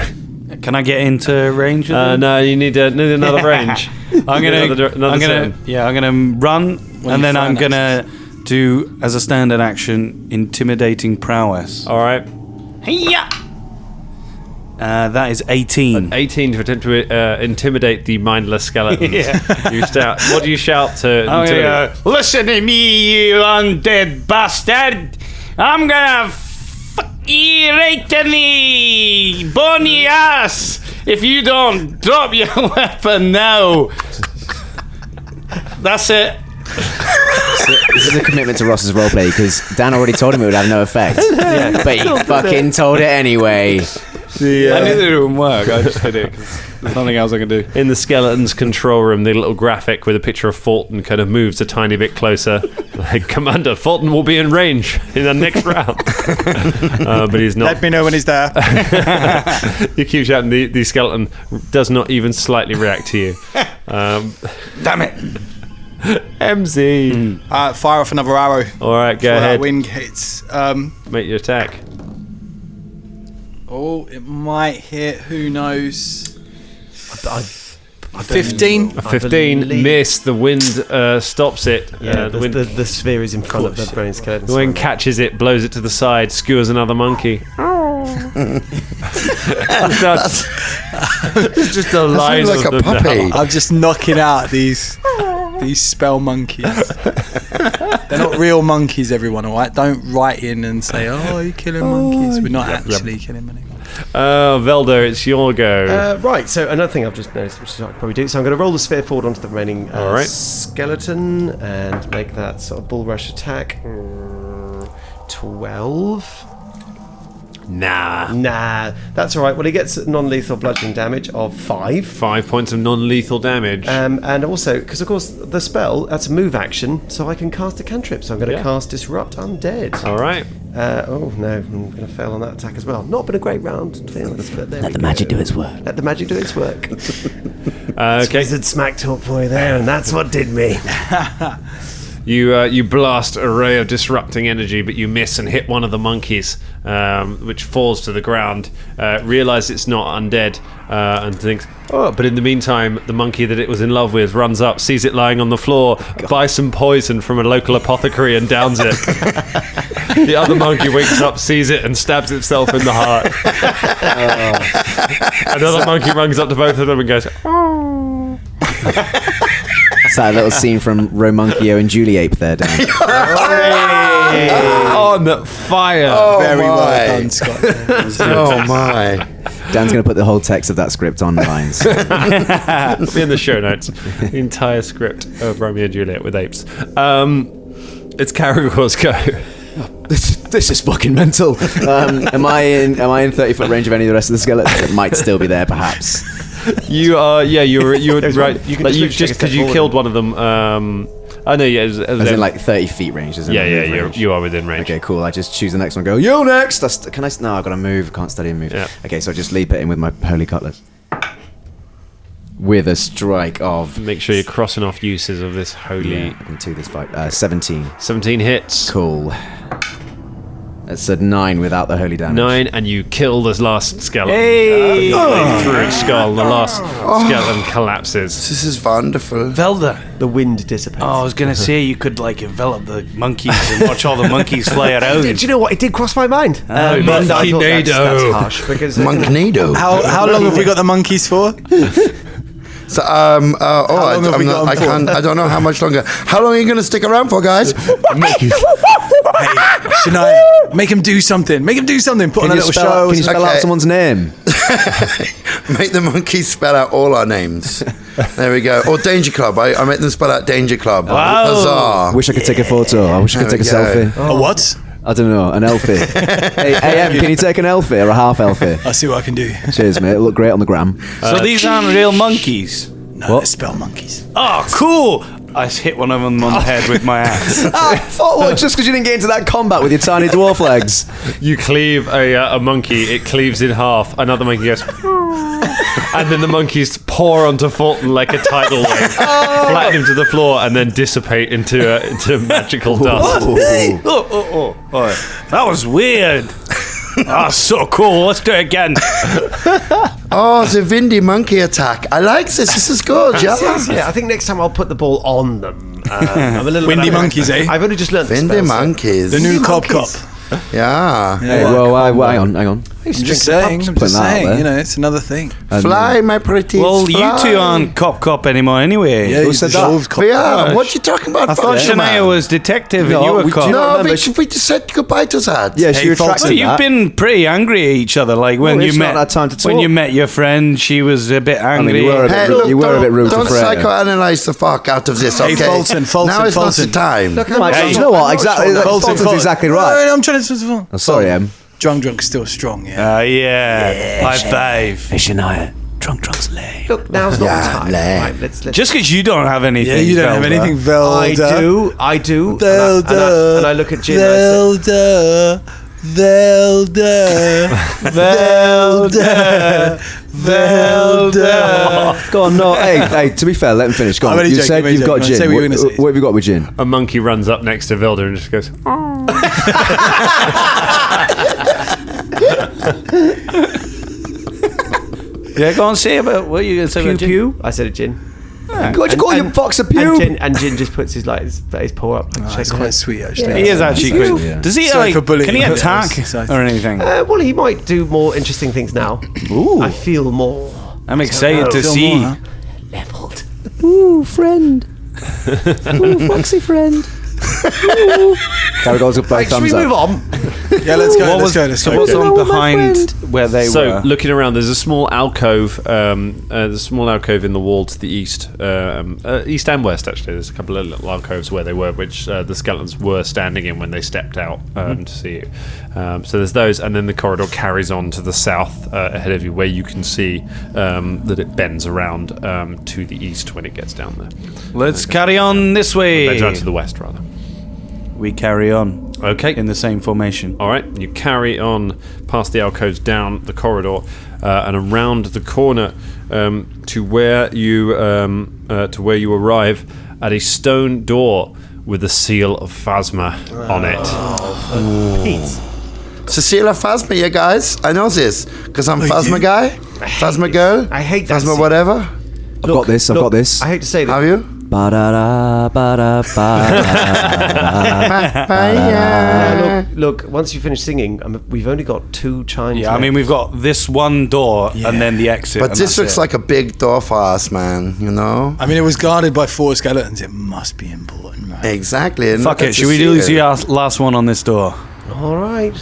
Can I get into range? No, you need another range. I'm gonna run, and then I'm gonna do as a standard action intimidating prowess. All right. Hiya! That is 18. 18 to attempt to intimidate the mindless skeleton. Yeah. You shout. What do you shout to? Listen to me, you undead bastard! I'm gonna fuck you right in the bony ass if you don't drop your weapon now. That's it. So this is a commitment to Ross's roleplay because Dan already told him it would have no effect. But he fucking told it anyway. I knew that it wouldn't work. I just did it 'cause there's nothing else I can do. In the skeleton's control room, the little graphic with a picture of Folton kind of moves a tiny bit closer. Like, Commander, Folton will be in range in the next round. But he's not. Let me know when he's there. You keep shouting. The skeleton does not even slightly react to you. Damn it. MZ. Fire off another arrow. All right, go Before ahead. that wind hits. Make your attack. Oh, it might hit. Who knows? 15. A 15 miss. The wind stops it. Yeah, the wind. the sphere is in front of the brain skeleton. The wind catches it, blows it to the side, skewers another monkey. It's just a line like of a them puppy. now. I'm just knocking out these spell monkeys. They're not real monkeys, everyone, all right? Don't write in and say, oh, you're killing monkeys. We're not actually killing them anymore. Velder, it's your go. Right, so another thing I've just noticed, which I could probably do, so I'm going to roll the sphere forward onto the remaining All right. skeleton and make that sort of bull rush attack. 12. Nah, that's all right. Well, he gets non-lethal bludgeoning damage of 5. 5 points of non-lethal damage. And also, because of course the spell, that's a move action, so I can cast a cantrip. So I'm going to cast Disrupt Undead. All right. Oh no, I'm going to fail on that attack as well. Not been a great round, to be honest, but there Let the magic do its work. Let the magic do its work. Okay. Wizard smack talk for you there, and that's what did me. You blast a ray of disrupting energy, but you miss and hit one of the monkeys, which falls to the ground. Realise it's not undead, and thinks, oh, but in the meantime, the monkey that it was in love with runs up, sees it lying on the floor, buys some poison from a local apothecary and downs it. The other monkey wakes up, sees it, and stabs itself in the heart. Another monkey runs up to both of them and goes, oh. It's that little scene from Romunkio and Julie Ape there, Dan. On fire. Very well done, Scott. Oh my. Dan's going to put the whole text of that script on lines. It'll be in the show notes. The entire script of Romeo and Juliet with apes. It's Karagor's go. This is fucking mental. Am I in 30-foot range of any of the rest of the skeletons? It might still be there, perhaps. You are, yeah. You were right. You can like just you take a just step because you forward. killed one of them. I know. Yeah, As in like 30 feet range, isn't it? yeah. You are within range. Okay, cool. I just choose the next one. Go, you next. No, I've got to move. Can't study and move. Yeah. Okay, so I just leap it in with my holy cutlass. With a strike of. Make sure you're crossing off uses of this holy. Yeah, I can do this fight. 17. 17 hits. Cool. That's a 9 without the holy damage. 9, and you kill this last skeleton. Hey! Through its skull, the last skeleton collapses. This is wonderful. Velder. The wind dissipates. Oh, I was going to say you could like envelop the monkeys and watch all the monkeys fly around. Do you know what? It did cross my mind. But I thought that's harsh because Monknado. How long have we got the monkeys for? So, long have we got 'em I for? can't. I don't know how much longer. How long are you going to stick around for, guys? Hey, Shania, make him do something. Make him do something. Put on a little show. Can you spell out Okay. someone's name? Make the monkeys spell out all our names. There we go. Or Danger Club. I make them spell out Danger Club. Huzzah. Wish I could take a photo. I wish I could There take a we selfie. go. A what? I don't know, an elfie. Hey, AM, can you take an elfie or a half elfie? I'll see what I can do. Cheers, mate. It'll look great on the gram. So these aren't real monkeys. No, they're spell monkeys. Oh, cool! I hit one of them on the head with my axe. Just because you didn't get into that combat with your tiny dwarf legs. You cleave a monkey, it cleaves in half. Another monkey goes, and then the monkeys pour onto Folton like a tidal wave, flatten him to the floor, and then dissipate into magical dust. That was weird. Oh, so cool. Let's do it again. Oh, the windy monkey attack. I like this. This is good. Yeah. Yeah, I think next time I'll put the ball on them. I'm a little Windy bit monkeys, eh? I've only just learned the Windy spell, so- monkeys. The new cop. Yeah. Hey, well, hang on. I'm just saying. putting that out there. You know, it's another thing. Fly, my pretty. Well, fly. you two aren't cop anymore anyway. Yeah, Who he's said the that? old cop. We are. What you talking about? I thought fuck you, Shania man? was detective No, and you were we cop. do No, remember we just said goodbye to that. Yeah, she Hey, retracted So you've that. been pretty angry at each other. Like when Well, you it's not met had time to when talk. you met your friend, she was a bit mean, angry. you were a bit Hey, rude- look, you were a bit rude to don't Freya. psychoanalyze the fuck out of this, Hey, okay? Fulton, now is not the Fulton. time. Right, you know what? Exactly. Fulton's exactly right. I'm trying to. Oh, sorry, Em. Drunk's still strong, yeah. High five. Hey, Shania. Drunk's lame. Look, now's not the time. lame. Right, let's Just because you don't have anything. Yeah, you don't have anything, Velder. I do. Velder. And I look at Jin. Velder. Go on, no. Hey, to be fair, let him finish. Go I'm on. only You joking, said I'm you've only got joking. Say gin. what you were gonna say. What have you got with gin? A monkey runs up next to Velder and just goes, Yeah, go on, say about what are you going to say Pew about Jin? pew. I said it, Jin. What'd you call your fox a pew? And Jin just puts his paw up. And That's shakes quite hands. sweet, actually. He is actually quick. Yeah. Does he Sorry for bullying can he him. attack Sorry. or anything? Well, he might do more interesting things now. Ooh, I feel more I'm excited to Feel see. more, huh? leveled. Ooh, friend. Ooh, foxy friend. Karagor's got Right, should we thumbs move up. on? Yeah, let's go. What Let's go. so what's Okay. on Hello, my behind friend. where they So, were? looking around, there's a small alcove. There's a small alcove in the wall to the east, east and west. Actually, there's a couple of little alcoves where they were, which the skeletons were standing in when they stepped out to see you. So there's those, and then the corridor carries on to the south ahead of you, where you can see that it bends around to the east when it gets down there. Let's carry on this way. Bends around to the west, rather. We carry on Okay. in the same formation. All right, you carry on past the alcoves, down the corridor, and around the corner to where you arrive at a stone door with a seal of Phasma on it. Pete. Cecilia Phasma, you guys. I know this because I'm Phasma guy, Phasma girl, I hate that. Phasma whatever. I've got this. I've got this. I hate to say that. Have you? Ba-da-da, ba-da-ba. Look. Once you finish singing, we've only got 2 chimes. Yeah, I mean we've got this one door and then the exit. But and this that's looks it. like a big door for us, man. You know? I mean, it was guarded by 4 skeletons. It must be important, right? Exactly. And Fuck look it. at Should we do Cecilia. the last one on this door? All right.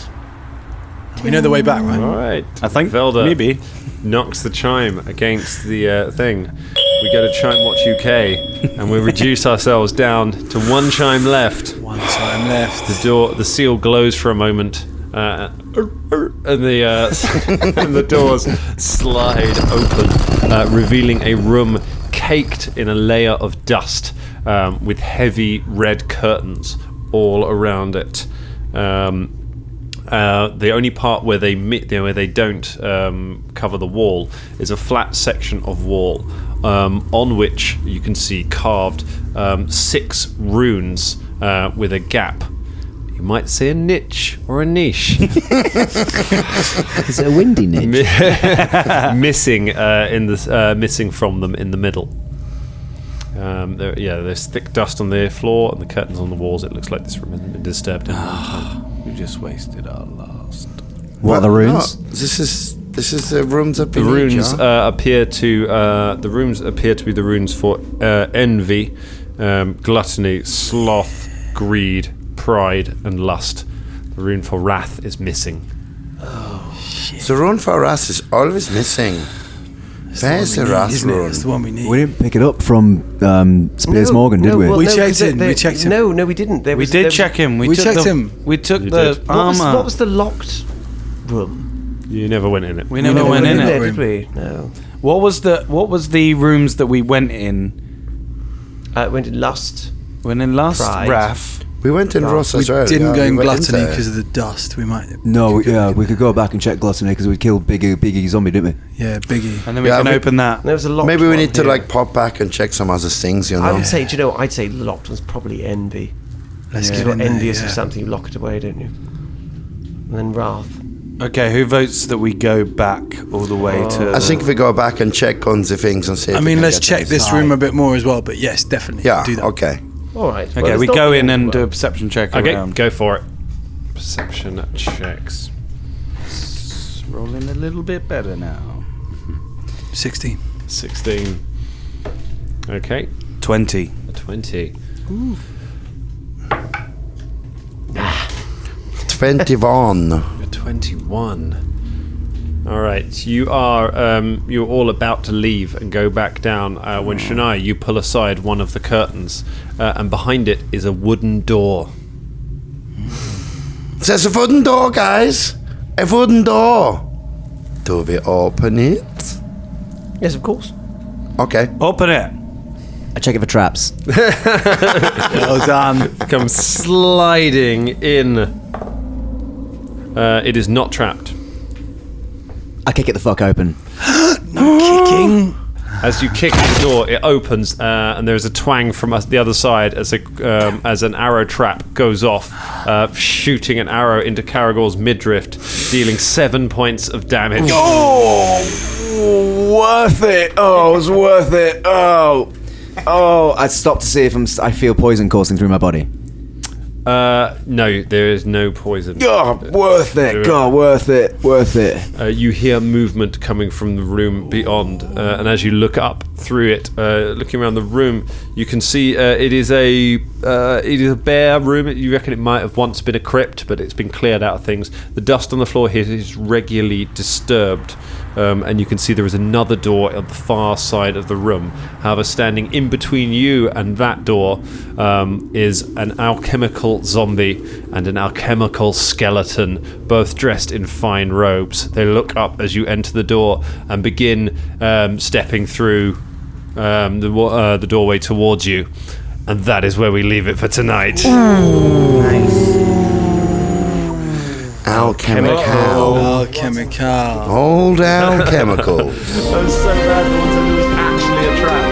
We know the way back, right? All right. I think Velder maybe. knocks the chime against the thing. We go to Chime Watch UK, and we reduce ourselves down to 1 chime left. 1 time left. The seal glows for a moment, and the doors slide open, revealing a room caked in a layer of dust, with heavy red curtains all around it. The only part where they don't cover the wall is a flat section of wall on which you can see carved 6 runes with a gap. You might say a niche or a niche. Is it a windy niche? missing from them in the middle. There's thick dust on the floor and the curtains on the walls. It looks like this room hasn't been disturbed in a long time. We just wasted our last. What are the runes? No, this is the runes up The in runes Egypt. appear to be the runes for envy, gluttony, sloth, greed, pride, and lust. The rune for wrath is missing. The rune for us is always missing. Where's the wrath rune? That's the one we need. We didn't pick it up from Spiers Morgan, did we? well, We no, checked 'cause him, we checked him. No, we didn't. We did check him. We took checked the- him. We took You the did. armor. What was the locked room? You never went in it. We never went in there, it. did we? No. What was the rooms that we went in? Went in lust. Went in last Pride. Wrath. We went in Ross We as well. didn't yeah, go in we went gluttony there. because of the dust. We might. No, we could go back and check gluttony because we killed Biggie Zombie, didn't we? Yeah, Biggie. And then we Yeah, can we- open that. There was a locked Maybe we one need to here. like pop back and check some other things, you know. I would say, do you know, I'd say the locked one's probably envy. Let's Because get you're in there. envious Yeah. of something, you lock it away, don't you? And then wrath. Okay, who votes that we go back all the way to? I think we go back and check on the things and see. if I we mean, can let's get check them. this room a bit more as well. But yes, definitely. Yeah. Do that. Okay. All right. Okay, well, we it's go not in the and end do a well. perception check Okay, around. go for it. Perception checks. It's rolling a little bit better now. 16. 16. Okay, 20. a 20. 21. A 21. All right, you're all about to leave and go back down when Shania, you pull aside one of the curtains, and behind it is a wooden door. There's a wooden door, guys. A wooden door. Do we open it? Yes, of course. Okay. Open it. I check it for traps. Well done. Come sliding in. It is not trapped. I kick it the fuck open. Kicking. As you kick the door, it opens, and there's a twang from the other side as an arrow trap goes off, shooting an arrow into Karagor's midriff, dealing 7 points of damage. Oh, worth it. Oh, it was worth it. Oh, I stopped to see if I feel poison coursing through my body. No, there is no poison. Oh, worth it. God, worth it. You hear movement coming from the room beyond, and as you look up through it, looking around the room, you can see it is a bare room. You reckon it might have once been a crypt, but it's been cleared out of things. The dust on the floor here is regularly disturbed, and you can see there is another door at the far side of the room. However, standing in between you and that door is an alchemical zombie and an alchemical skeleton, both dressed in fine robes. They look up as you enter the door and begin stepping through the doorway towards you. And that is where we leave it for tonight. Alchemical. Alchemical. Old alchemical. That was so bad, the ones that was actually a trap.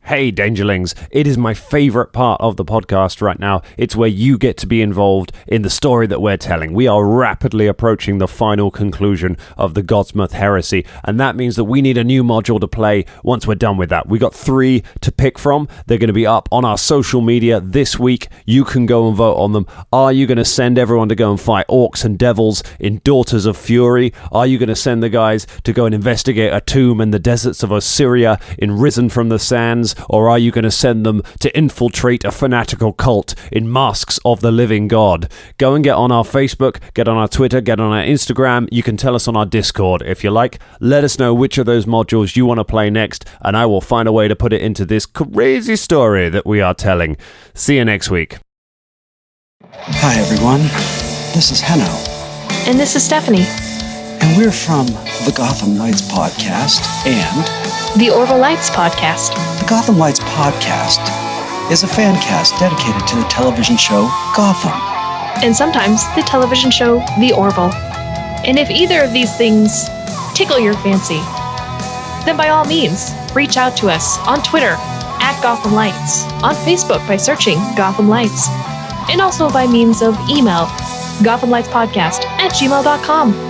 Hey Dangerlings, it is my favourite part of the podcast right now. It's where you get to be involved in the story that we're telling. We are rapidly approaching the final conclusion of the Godsmouth Heresy, and that means that we need a new module to play once we're done with that. We got 3 to pick from. They're going to be up on our social media this week. You can go and vote on them. Are you going to send everyone to go and fight orcs and devils in Daughters of Fury? Are you going to send the guys to go and investigate a tomb in the deserts of Assyria in Risen from the Sands? Or are you going to send them to infiltrate a fanatical cult in Masks of the Living God? Go and get on our Facebook, get on our Twitter, get on our Instagram. You can tell us on our Discord if you like. Let us know which of those modules you want to play next, and I will find a way to put it into this crazy story that we are telling. See you next week. Hi everyone, this is Henno. And this is Stephanie. And we're from the Gotham Lights podcast and The Orville Lights podcast. the Gotham Lights podcast is a fan cast dedicated to the television show Gotham. And sometimes the television show The Orville. And if either of these things tickle your fancy, then by all means, reach out to us on Twitter at Gotham Lights, on Facebook by searching Gotham Lights, and also by means of email, gothamlightspodcast@gmail.com.